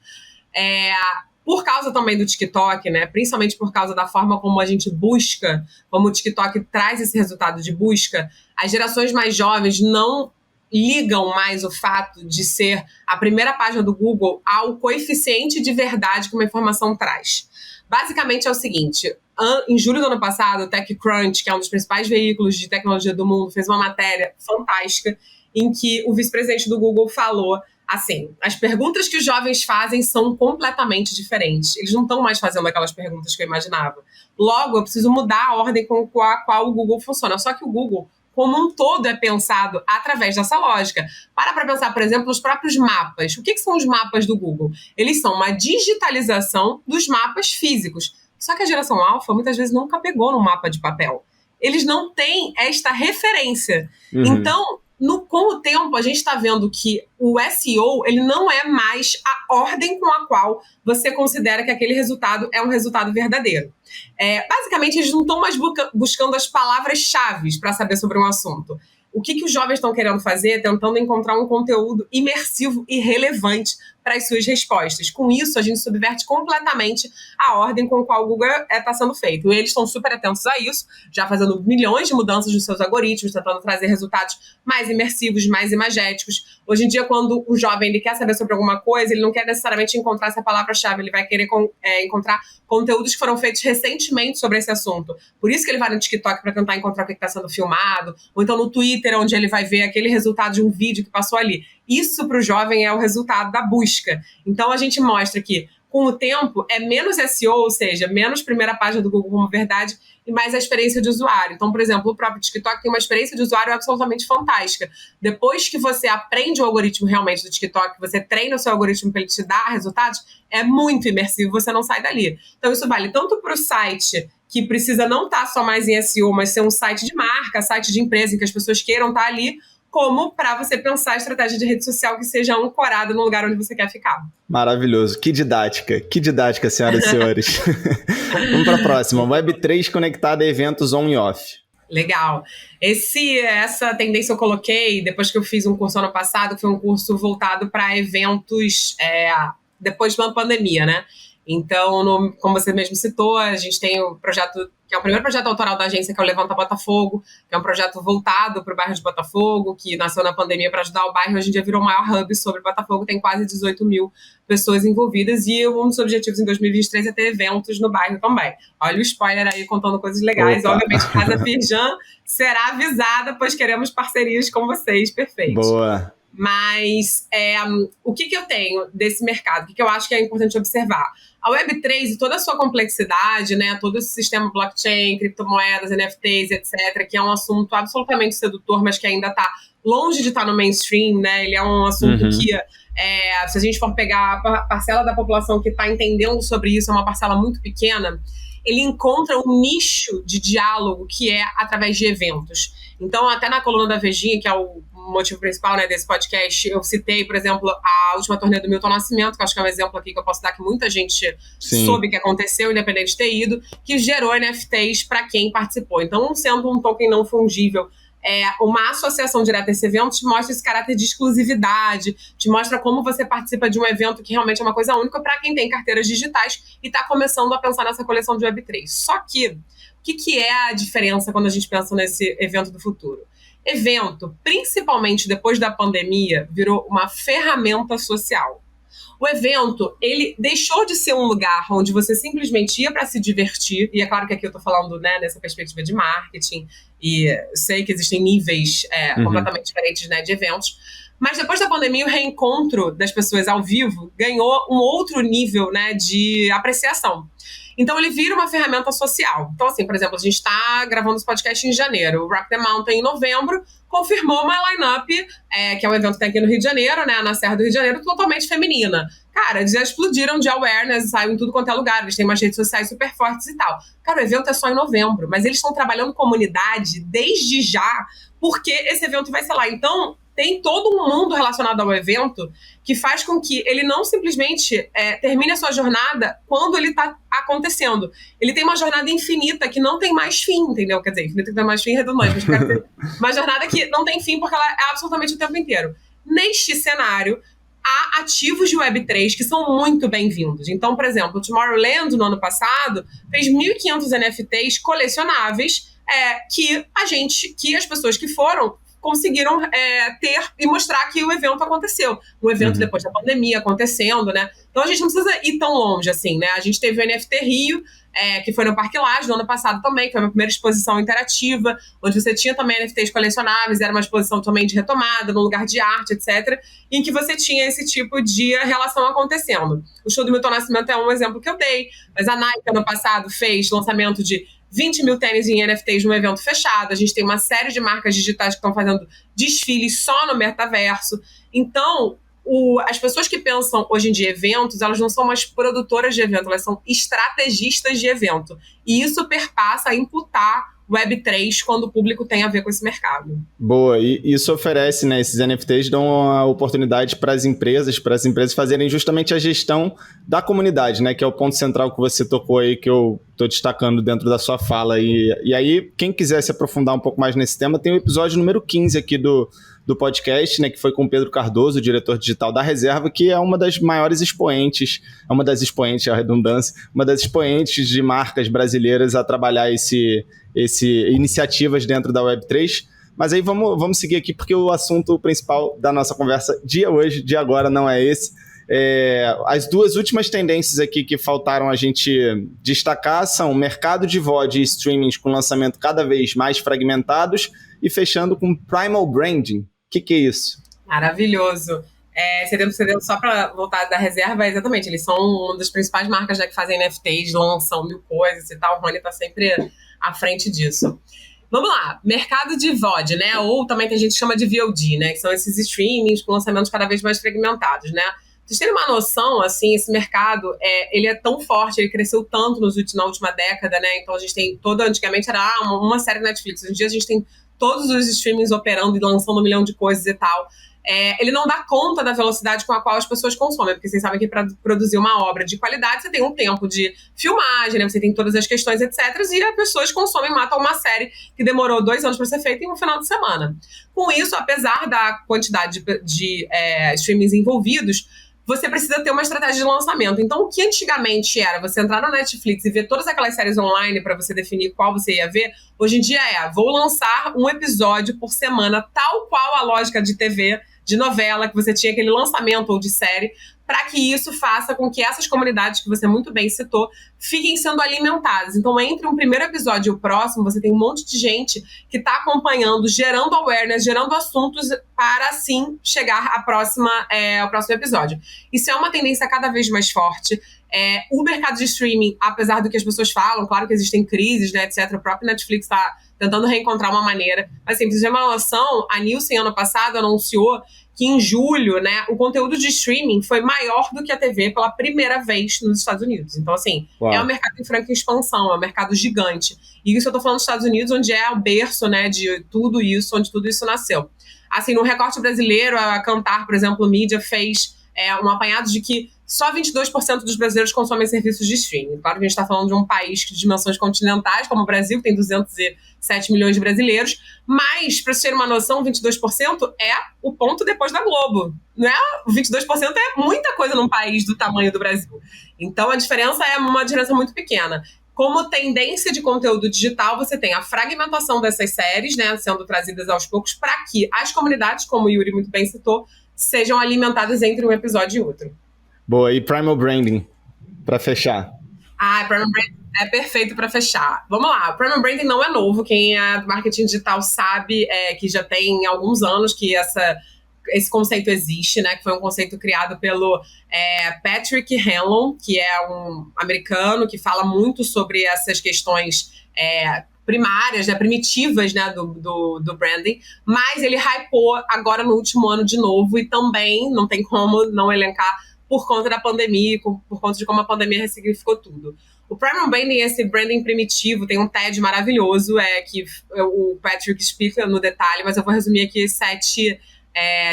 Por causa também do TikTok, né? Principalmente por causa da forma como a gente busca, como o TikTok traz esse resultado de busca, as gerações mais jovens não ligam mais o fato de ser a primeira página do Google ao coeficiente de verdade que uma informação traz. Basicamente é o seguinte: em julho do ano passado, o TechCrunch, que é um dos principais veículos de tecnologia do mundo, fez uma matéria fantástica em que o vice-presidente do Google falou assim: as perguntas que os jovens fazem são completamente diferentes. Eles não estão mais fazendo aquelas perguntas que eu imaginava. Logo, eu preciso mudar a ordem com a qual o Google funciona. Só que o Google, como um todo, é pensado através dessa lógica. Para pensar, por exemplo, os próprios mapas. O que são os mapas do Google? Eles são uma digitalização dos mapas físicos. Só que a geração alfa, muitas vezes, nunca pegou no mapa de papel. Eles não têm esta referência. Então, com o tempo, a gente está vendo que o SEO, ele não é mais a ordem com a qual você considera que aquele resultado é um resultado verdadeiro. Basicamente, eles não estão mais buscando as palavras-chave para saber sobre um assunto. O que os jovens estão querendo fazer? Tentando encontrar um conteúdo imersivo e relevante para as suas respostas. Com isso, a gente subverte completamente a ordem com a qual o Google está sendo feito. E eles estão super atentos a isso, já fazendo milhões de mudanças nos seus algoritmos, tentando trazer resultados mais imersivos, mais imagéticos. Hoje em dia, quando o jovem ele quer saber sobre alguma coisa, ele não quer necessariamente encontrar essa palavra-chave, ele vai querer encontrar conteúdos que foram feitos recentemente sobre esse assunto. Por isso que ele vai no TikTok para tentar encontrar o que está sendo filmado, ou então no Twitter, onde ele vai ver aquele resultado de um vídeo que passou ali. Isso para o jovem é o resultado da busca. Então a gente mostra que, com o tempo, é menos SEO, ou seja, menos primeira página do Google como verdade e mais a experiência de usuário. Então, por exemplo, o próprio TikTok tem uma experiência de usuário absolutamente fantástica. Depois que você aprende o algoritmo realmente do TikTok, você treina o seu algoritmo para ele te dar resultados, é muito imersivo, você não sai dali. Então isso vale tanto para o site, que precisa não estar só mais em SEO, mas ser um site de marca, site de empresa, em que as pessoas queiram estar ali, como para você pensar a estratégia de rede social que seja ancorada no lugar onde você quer ficar. Maravilhoso. Que didática, senhoras e senhores. Vamos para a próxima. Web3 conectada a eventos on e off. Legal. Essa tendência eu coloquei depois que eu fiz um curso ano passado, que foi um curso voltado para eventos depois da pandemia, né? Então, como você mesmo citou, a gente tem o projeto, que é o primeiro projeto autoral da agência, que é o Levanta Botafogo, que é um projeto voltado para o bairro de Botafogo, que nasceu na pandemia para ajudar o bairro. Hoje em dia virou o maior hub sobre Botafogo, tem quase 18 mil pessoas envolvidas, e um dos objetivos em 2023 é ter eventos no bairro também. Olha o spoiler aí, contando coisas legais. Opa. Obviamente, Casa Firjan será avisada, pois queremos parcerias com vocês, perfeito. Boa. Mas o que eu tenho desse mercado? O que eu acho que é importante observar? A Web3 e toda a sua complexidade, né, todo esse sistema blockchain, criptomoedas, NFTs, etc., que é um assunto absolutamente sedutor, mas que ainda está longe de estar no mainstream, né? Ele é um assunto que, se a gente for pegar a parcela da população que está entendendo sobre isso, é uma parcela muito pequena. Ele encontra um nicho de diálogo que é através de eventos. Então, até na coluna da Vejinha, que é o motivo principal, né, desse podcast, eu citei, por exemplo, a última turnê do Milton Nascimento, que eu acho que é um exemplo aqui que eu posso dar, que muita gente soube que aconteceu, independente de ter ido, que gerou NFTs para quem participou. Então, sendo um token não fungível, uma associação direta a esse evento te mostra esse caráter de exclusividade, te mostra como você participa de um evento que realmente é uma coisa única para quem tem carteiras digitais e está começando a pensar nessa coleção de Web3. Só que, o que é a diferença quando a gente pensa nesse evento do futuro? Evento, principalmente depois da pandemia, virou uma ferramenta social. O evento, ele deixou de ser um lugar onde você simplesmente ia para se divertir, e é claro que aqui eu estou falando, né, nessa perspectiva de marketing, e sei que existem níveis completamente diferentes, né, de eventos, mas depois da pandemia o reencontro das pessoas ao vivo ganhou um outro nível, né, de apreciação. Então ele vira uma ferramenta social. Então, assim, por exemplo, a gente está gravando esse podcast em janeiro, o Rock the Mountain em novembro confirmou uma line-up, que é um evento que tem aqui no Rio de Janeiro, né, na Serra do Rio de Janeiro, totalmente feminina. Cara, eles já explodiram de awareness, saem em tudo quanto é lugar, eles têm umas redes sociais super fortes e tal. Cara, o evento é só em novembro, mas eles estão trabalhando comunidade desde já, porque esse evento vai ser lá. Então, tem todo um mundo relacionado ao evento que faz com que ele não simplesmente termine a sua jornada quando ele está acontecendo. Ele tem uma jornada infinita que não tem mais fim, entendeu? Quer dizer, infinita que não tem mais fim, redundante, mas quero dizer, uma jornada que não tem fim porque ela é absolutamente o tempo inteiro. Neste cenário, há ativos de Web3 que são muito bem-vindos. Então, por exemplo, o Tomorrowland, no ano passado, fez 1.500 NFTs colecionáveis que as pessoas que foram conseguiram ter e mostrar que o evento aconteceu. Um evento depois da pandemia acontecendo, né? Então a gente não precisa ir tão longe assim, né? A gente teve o NFT Rio, que foi no Parque Lage no ano passado também, que foi a minha primeira exposição interativa, onde você tinha também NFTs colecionáveis, era uma exposição também de retomada, num lugar de arte, etc., em que você tinha esse tipo de relação acontecendo. O show do Milton Nascimento é um exemplo que eu dei, mas a Nike, ano passado, fez lançamento de 20 mil tênis em NFTs num evento fechado. A gente tem uma série de marcas digitais que estão fazendo desfiles só no metaverso. Então, as pessoas que pensam hoje em dia eventos, elas não são mais produtoras de evento, elas são estrategistas de evento. E isso perpassa a imputar Web3 quando o público tem a ver com esse mercado. Boa, e isso oferece, né, esses NFTs dão a oportunidade para as empresas fazerem justamente a gestão da comunidade, né, que é o ponto central que você tocou aí, que eu estou destacando dentro da sua fala. E aí, quem quiser se aprofundar um pouco mais nesse tema, tem o episódio número 15 aqui do podcast, né, que foi com o Pedro Cardoso, o diretor digital da Reserva, que é uma das maiores expoentes, uma das expoentes de marcas brasileiras a trabalhar iniciativas dentro da Web3. Mas aí vamos seguir aqui, porque o assunto principal da nossa conversa de agora não é esse. As duas últimas tendências aqui que faltaram a gente destacar são mercado de VOD e streamings com lançamento cada vez mais fragmentados e fechando com Primal Branding. O que é isso? Maravilhoso. Cedendo só para voltar da Reserva, exatamente, eles são uma das principais marcas, né, que fazem NFTs, lançam mil coisas e tal. O Rony está sempre à frente disso. Vamos lá, mercado de VOD, né? Ou também tem gente que chama de VOD, né? Que são esses streamings com lançamentos cada vez mais fragmentados, né? Vocês terem uma noção, assim, esse mercado, ele é tão forte, ele cresceu tanto na última década, né? Então a gente tem antigamente era uma série Netflix, hoje em dia a gente tem todos os streamings operando e lançando 1 milhão de coisas e tal. Ele não dá conta da velocidade com a qual as pessoas consomem, porque vocês sabem que para produzir uma obra de qualidade você tem um tempo de filmagem, né? Você tem todas as questões, etc. E as pessoas consomem, matam uma série que demorou 2 anos para ser feita em um final de semana. Com isso, apesar da quantidade de streamings envolvidos, você precisa ter uma estratégia de lançamento. Então, o que antigamente era você entrar na Netflix e ver todas aquelas séries online para você definir qual você ia ver, hoje em dia vou lançar um episódio por semana, tal qual a lógica de TV, de novela, que você tinha aquele lançamento ou de série, para que isso faça com que essas comunidades que você muito bem citou fiquem sendo alimentadas. Então, entre um primeiro episódio e o próximo, você tem um monte de gente que está acompanhando, gerando awareness, gerando assuntos para, assim, chegar ao próximo episódio. Isso é uma tendência cada vez mais forte. O mercado de streaming, apesar do que as pessoas falam, claro que existem crises, né, etc. O próprio Netflix está tentando reencontrar uma maneira. Mas, assim, pra você ter uma noção, a Nielsen, ano passado, anunciou que em julho, né, o conteúdo de streaming foi maior do que a TV pela primeira vez nos Estados Unidos. Então, assim, Uau. É um mercado em franca expansão, é um mercado gigante. E isso eu tô falando dos Estados Unidos, onde é o berço, né, de tudo isso, onde tudo isso nasceu. Assim, no recorte brasileiro, a Kantar, por exemplo, mídia fez um apanhado de que só 22% dos brasileiros consomem serviços de streaming. Claro que a gente está falando de um país de dimensões continentais, como o Brasil, que tem 207 milhões de brasileiros, mas, para você ter uma noção, 22% é o ponto depois da Globo. Não é? 22% é muita coisa num país do tamanho do Brasil. Então, a diferença é uma diferença muito pequena. Como tendência de conteúdo digital, você tem a fragmentação dessas séries, né, sendo trazidas aos poucos, para que as comunidades, como o Yuri muito bem citou, sejam alimentadas entre um episódio e outro. Boa, e Primal Branding, para fechar. Primal Branding é perfeito para fechar. Vamos lá, o Primal Branding não é novo. Quem é do marketing digital sabe que já tem alguns anos que esse conceito existe, né? Que foi um conceito criado pelo Patrick Hanlon, que é um americano que fala muito sobre essas questões primárias, né, primitivas, né, do branding, mas ele hypou agora no último ano de novo e também não tem como não elencar por conta da pandemia, por conta de como a pandemia ressignificou tudo. O Primal Branding, esse branding primitivo, tem um TED maravilhoso, que o Patrick explica no detalhe, mas eu vou resumir aqui 7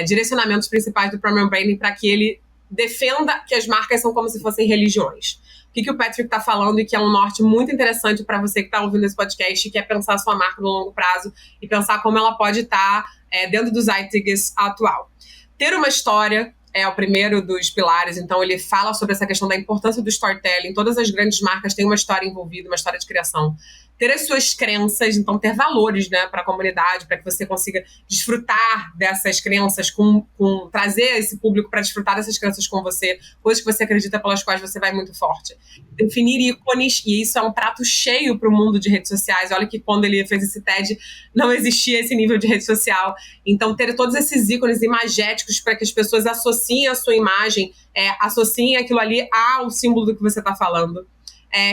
direcionamentos principais do Primal Branding para que ele defenda que as marcas são como se fossem religiões. O que o Patrick está falando e que é um norte muito interessante para você que está ouvindo esse podcast, que é pensar a sua marca no longo prazo e pensar como ela pode estar dentro do zeitgeist atual. Ter uma história é o primeiro dos pilares, então ele fala sobre essa questão da importância do storytelling. Todas as grandes marcas têm uma história envolvida, uma história de criação. Ter as suas crenças, então ter valores, né, para a comunidade, para que você consiga desfrutar dessas crenças, trazer esse público para desfrutar dessas crenças com você, coisas que você acredita pelas quais você vai muito forte. Definir ícones, e isso é um prato cheio para o mundo de redes sociais. Olha que quando ele fez esse TED, não existia esse nível de rede social. Então, ter todos esses ícones imagéticos para que as pessoas associem a sua imagem, associem aquilo ali ao símbolo do que você está falando.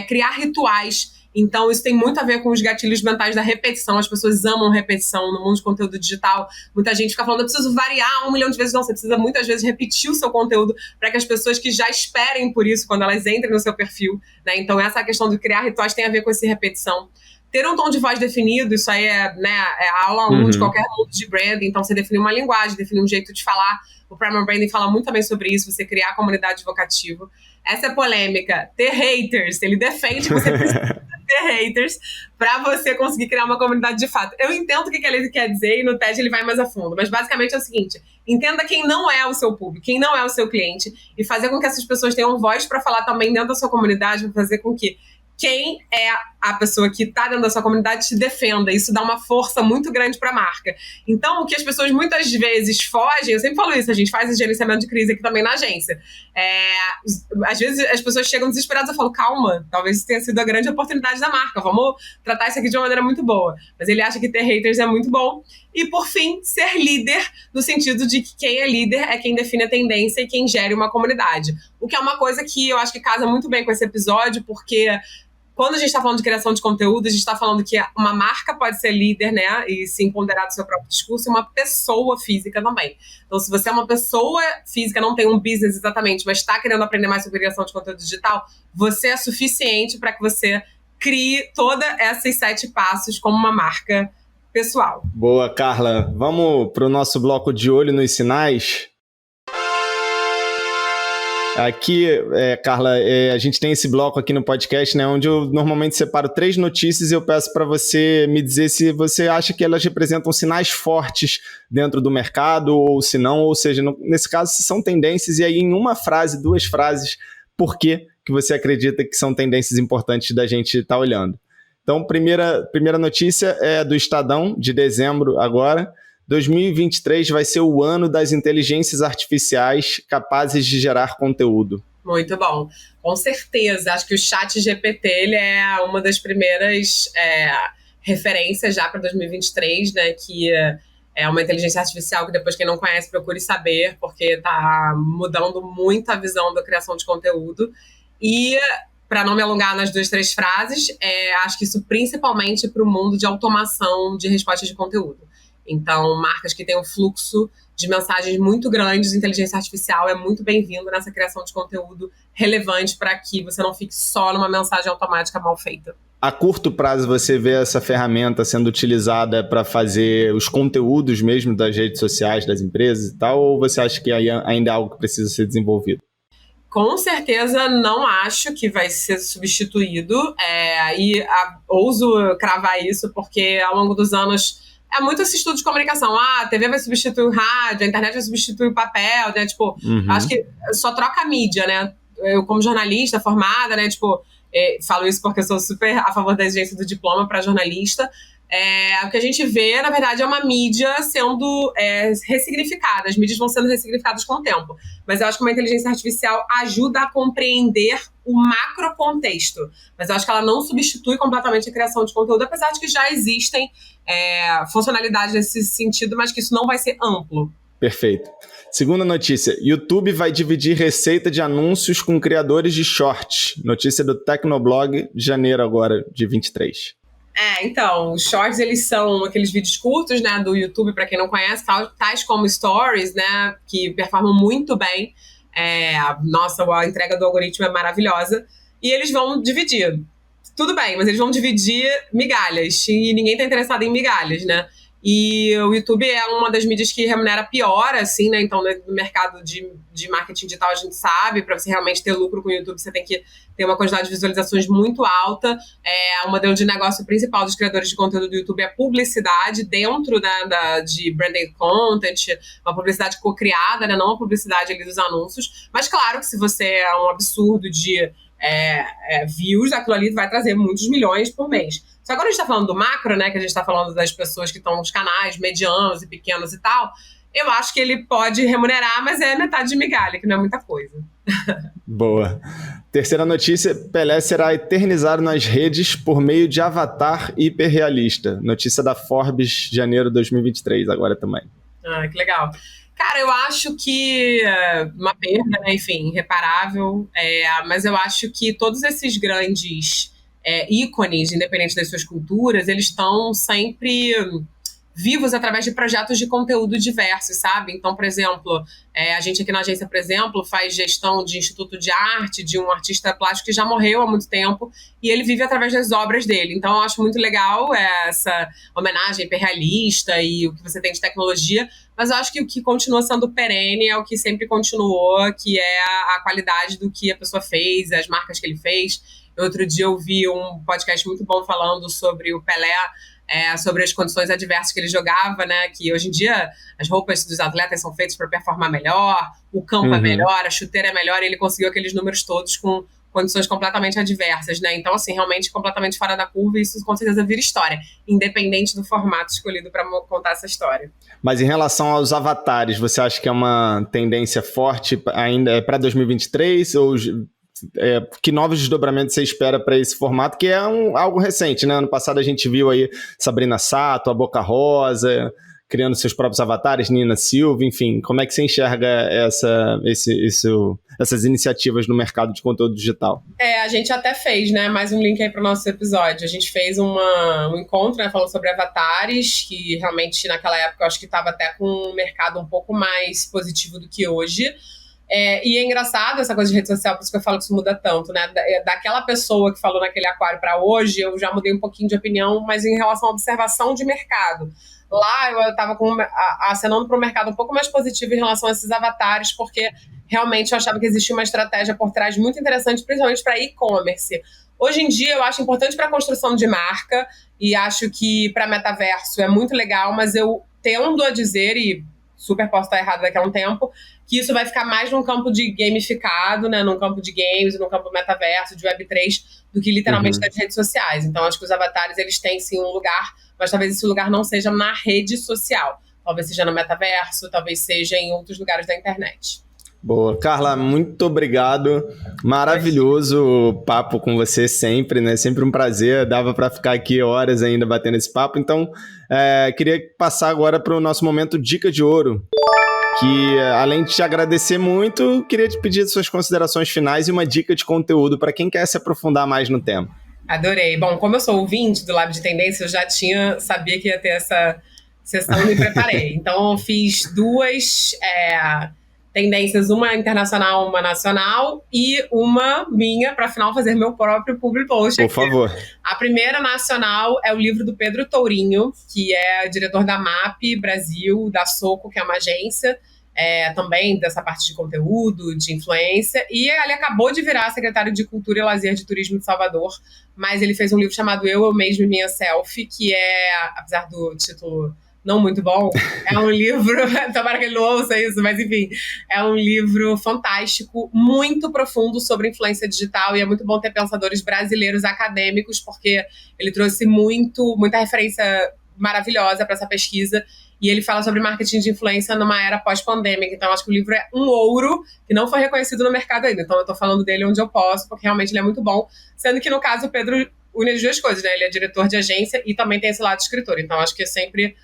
Criar rituais. Então, isso tem muito a ver com os gatilhos mentais da repetição. As pessoas amam repetição no mundo de conteúdo digital. Muita gente fica falando, eu preciso variar 1 milhão de vezes. Não, você precisa muitas vezes repetir o seu conteúdo para que as pessoas que já esperem por isso, quando elas entrem no seu perfil, né? Então, essa questão de criar rituais tem a ver com essa repetição. Ter um tom de voz definido, isso aí é a aula 1 de qualquer mundo de branding. Então, você definir uma linguagem, definir um jeito de falar. O Primal Branding fala muito também sobre isso, você criar a comunidade vocativa. Essa é polêmica. Ter haters. Ele defende que você precisa ter haters para você conseguir criar uma comunidade de fato. Eu entendo o que ele quer dizer e no TED ele vai mais a fundo, mas basicamente é o seguinte: entenda quem não é o seu público, quem não é o seu cliente e fazer com que essas pessoas tenham voz para falar também dentro da sua comunidade, para fazer com que quem é a pessoa que está dentro da sua comunidade te defenda. Isso dá uma força muito grande para a marca. Então, o que as pessoas muitas vezes fogem, eu sempre falo isso, a gente faz esse gerenciamento de crise aqui também na agência. Às vezes as pessoas chegam desesperadas, eu falo, calma, talvez isso tenha sido a grande oportunidade da marca, vamos tratar isso aqui de uma maneira muito boa. Mas ele acha que ter haters é muito bom. E, por fim, ser líder, no sentido de que quem é líder é quem define a tendência e quem gere uma comunidade. O que é uma coisa que eu acho que casa muito bem com esse episódio, porque quando a gente está falando de criação de conteúdo, a gente está falando que uma marca pode ser líder, né, e se empoderar do seu próprio discurso, e uma pessoa física também. Então, se você é uma pessoa física, não tem um business exatamente, mas está querendo aprender mais sobre criação de conteúdo digital, você é suficiente para que você crie todas esses 7 passos como uma marca pessoal. Boa, Carla. Vamos para o nosso bloco de olho nos sinais? Aqui, Carla, a gente tem esse bloco aqui no podcast, né, onde eu normalmente separo 3 notícias e eu peço para você me dizer se você acha que elas representam sinais fortes dentro do mercado ou se não, ou seja, nesse caso, se são tendências, e aí em uma frase, 2 frases, por que você acredita que são tendências importantes da gente estar olhando. Então, primeira notícia é do Estadão, de dezembro agora. 2023 vai ser o ano das inteligências artificiais capazes de gerar conteúdo. Muito bom. Com certeza. Acho que o ChatGPT ele é uma das primeiras referências já para 2023, né? Que é uma inteligência artificial que depois quem não conhece procure saber, porque está mudando muito a visão da criação de conteúdo. E, para não me alongar nas 2, 3 frases, acho que isso principalmente para o mundo de automação de respostas de conteúdo. Então, marcas que têm um fluxo de mensagens muito grandes, inteligência artificial é muito bem-vindo nessa criação de conteúdo relevante para que você não fique só numa mensagem automática mal feita. A curto prazo você vê essa ferramenta sendo utilizada para fazer os conteúdos mesmo das redes sociais, das empresas e tal, ou você acha que ainda é algo que precisa ser desenvolvido? Com certeza não acho que vai ser substituído, ouso cravar isso porque ao longo dos anos é muito esse estudo de comunicação. A TV vai substituir o rádio, a internet vai substituir o papel, né? Tipo, acho que só troca a mídia, né? Eu, como jornalista formada, né? Tipo, falo isso porque eu sou super a favor da exigência do diploma para jornalista. O que a gente vê, na verdade, é uma mídia sendo ressignificada. As mídias vão sendo ressignificadas com o tempo. Mas eu acho que uma inteligência artificial ajuda a compreender o macro contexto. Mas eu acho que ela não substitui completamente a criação de conteúdo, apesar de que já existem funcionalidades nesse sentido, mas que isso não vai ser amplo. Perfeito. Segunda notícia, YouTube vai dividir receita de anúncios com criadores de shorts. Notícia do Tecnoblog, de janeiro agora, de 23. Então, os shorts, eles são aqueles vídeos curtos, né, do YouTube, para quem não conhece, tais como stories, né, que performam muito bem. Nossa, a entrega do algoritmo é maravilhosa. E eles vão dividir. Tudo bem, mas eles vão dividir migalhas. E ninguém tá interessado em migalhas, né? E o YouTube é uma das mídias que remunera pior, assim, né? Então, no mercado de marketing digital, a gente sabe, para você realmente ter lucro com o YouTube, você tem que ter uma quantidade de visualizações muito alta. O modelo de negócio principal dos criadores de conteúdo do YouTube é publicidade dentro de branded content, uma publicidade co-criada, né? Não uma publicidade ali dos anúncios. Mas claro que se você é um absurdo de views, aquilo ali vai trazer muitos milhões por mês. Só que agora a gente tá falando do macro, né, que a gente tá falando das pessoas que estão nos canais medianos e pequenos e tal, eu acho que ele pode remunerar, mas é metade de migalha, que não é muita coisa. Boa. Terceira notícia, Pelé será eternizado nas redes por meio de avatar hiperrealista. Notícia da Forbes, janeiro de 2023, agora também. Que legal. Cara, eu acho que uma perda, né, enfim, irreparável, mas eu acho que todos esses grandes ícones, independente das suas culturas, eles estão sempre vivos através de projetos de conteúdo diversos, sabe? Então, por exemplo, a gente aqui na agência, por exemplo, faz gestão de instituto de arte, de um artista plástico que já morreu há muito tempo, e ele vive através das obras dele. Então, eu acho muito legal essa homenagem hiperrealista e o que você tem de tecnologia, mas eu acho que o que continua sendo perene é o que sempre continuou, que é a qualidade do que a pessoa fez, as marcas que ele fez. Outro dia eu vi um podcast muito bom falando sobre o Pelé, sobre as condições adversas que ele jogava, né? Que hoje em dia as roupas dos atletas são feitas para performar melhor, o campo é melhor, a chuteira é melhor, e ele conseguiu aqueles números todos com condições completamente adversas, né? Então, assim, realmente completamente fora da curva, e isso com certeza vira história, independente do formato escolhido para contar essa história. Mas em relação aos avatares, você acha que é uma tendência forte ainda para 2023 ou que novos desdobramentos você espera para esse formato, que é algo recente, né? Ano passado a gente viu aí Sabrina Sato, a Boca Rosa, criando seus próprios avatares, Nina Silva, enfim. Como é que você enxerga essas iniciativas no mercado de conteúdo digital? A gente até fez, né? Mais um link aí para o nosso episódio. A gente fez um encontro, né, falando sobre avatares, que realmente naquela época eu acho que estava até com um mercado um pouco mais positivo do que hoje. E é engraçado essa coisa de rede social, por isso que eu falo que isso muda tanto, né? Daquela pessoa que falou naquele aquário para hoje, eu já mudei um pouquinho de opinião, mas em relação à observação de mercado. Lá eu estava acenando para um mercado um pouco mais positivo em relação a esses avatares, porque realmente eu achava que existia uma estratégia por trás muito interessante, principalmente para e-commerce. Hoje em dia eu acho importante para a construção de marca e acho que para metaverso é muito legal, mas eu tendo a dizer, e super posso estar errado daqui a um tempo, que isso vai ficar mais num campo de gamificado, né, num campo de games, num campo metaverso, de Web3, do que literalmente nas redes sociais. Então acho que os avatares eles têm sim um lugar, mas talvez esse lugar não seja na rede social. Talvez seja no metaverso, talvez seja em outros lugares da internet. Boa. Carla, muito obrigado. Maravilhoso o papo com você sempre, né? Sempre um prazer. Dava para ficar aqui horas ainda batendo esse papo. Então, queria passar agora para o nosso momento Dica de Ouro. Que, além de te agradecer muito, queria te pedir suas considerações finais e uma dica de conteúdo para quem quer se aprofundar mais no tema. Adorei. Bom, como eu sou ouvinte do Lab de Tendência, eu já sabia que ia ter essa sessão e me preparei. Então, eu fiz 2 tendências, uma internacional, uma nacional, e uma minha, para afinal fazer meu próprio public post aqui. Por favor. A primeira nacional é o livro do Pedro Tourinho, que é diretor da MAP Brasil, da Soco, que é uma agência, também dessa parte de conteúdo, de influência, e ele acabou de virar secretário de Cultura e Lazer de Turismo de Salvador, mas ele fez um livro chamado Eu Mesmo e Minha Selfie, que apesar do título não muito bom, é um livro, tomara que ele não ouça isso, mas enfim, é um livro fantástico, muito profundo sobre influência digital, e é muito bom ter pensadores brasileiros acadêmicos, porque ele trouxe muita referência maravilhosa para essa pesquisa, e ele fala sobre marketing de influência numa era pós-pandêmica. Então, acho que o livro é um ouro que não foi reconhecido no mercado ainda. Então, eu tô falando dele onde eu posso, porque realmente ele é muito bom. Sendo que, no caso, o Pedro une as 2 coisas, né? Ele é diretor de agência e também tem esse lado de escritor. Então, acho que é sempre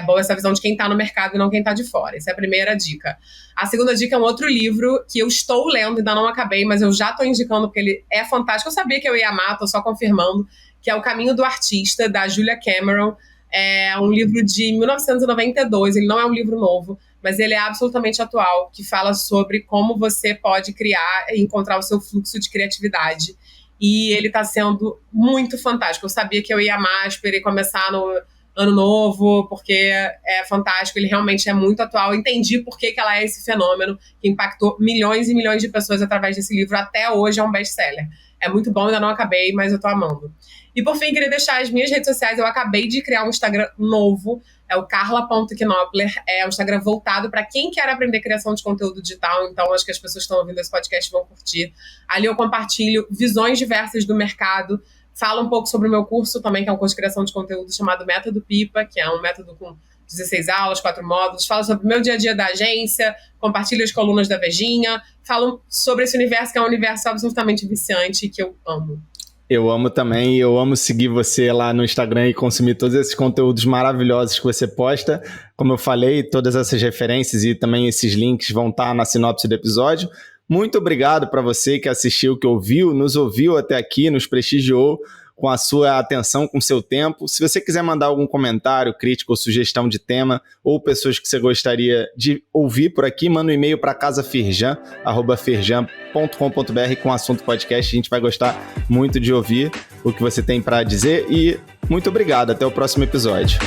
boa essa visão de quem tá no mercado e não quem tá de fora. Essa é a primeira dica. A segunda dica é um outro livro que eu estou lendo, ainda não acabei, mas eu já tô indicando porque ele é fantástico. Eu sabia que eu ia amar, tô só confirmando, que é O Caminho do Artista, da Julia Cameron. É um livro de 1992, ele não é um livro novo, mas ele é absolutamente atual, que fala sobre como você pode criar e encontrar o seu fluxo de criatividade. E ele tá sendo muito fantástico. Eu sabia que eu ia amar, esperei começar no Ano Novo, porque é fantástico, ele realmente é muito atual. Eu entendi por que ela é esse fenômeno que impactou milhões e milhões de pessoas através desse livro. Até hoje é um best-seller. É muito bom, ainda não acabei, mas eu tô amando. E por fim, queria deixar as minhas redes sociais. Eu acabei de criar um Instagram novo, é o carla.knopler. É um Instagram voltado para quem quer aprender criação de conteúdo digital. Então, acho que as pessoas que estão ouvindo esse podcast vão curtir. Ali eu compartilho visões diversas do mercado. Falo um pouco sobre o meu curso também, que é um curso de criação de conteúdo chamado Método Pipa, que é um método com 16 aulas, 4 módulos. Falo sobre o meu dia a dia da agência, compartilho as colunas da Vejinha. Falo sobre esse universo, que é um universo absolutamente viciante, que eu amo. Eu amo também, eu amo seguir você lá no Instagram e consumir todos esses conteúdos maravilhosos que você posta. Como eu falei, todas essas referências e também esses links vão estar na sinopse do episódio. Muito obrigado para você que assistiu, que ouviu, nos ouviu até aqui, nos prestigiou com a sua atenção, com o seu tempo. Se você quiser mandar algum comentário, crítica ou sugestão de tema, ou pessoas que você gostaria de ouvir por aqui, manda um e-mail para casafirjan@firjan.com.br com o assunto podcast. A gente vai gostar muito de ouvir o que você tem para dizer e muito obrigado. Até o próximo episódio.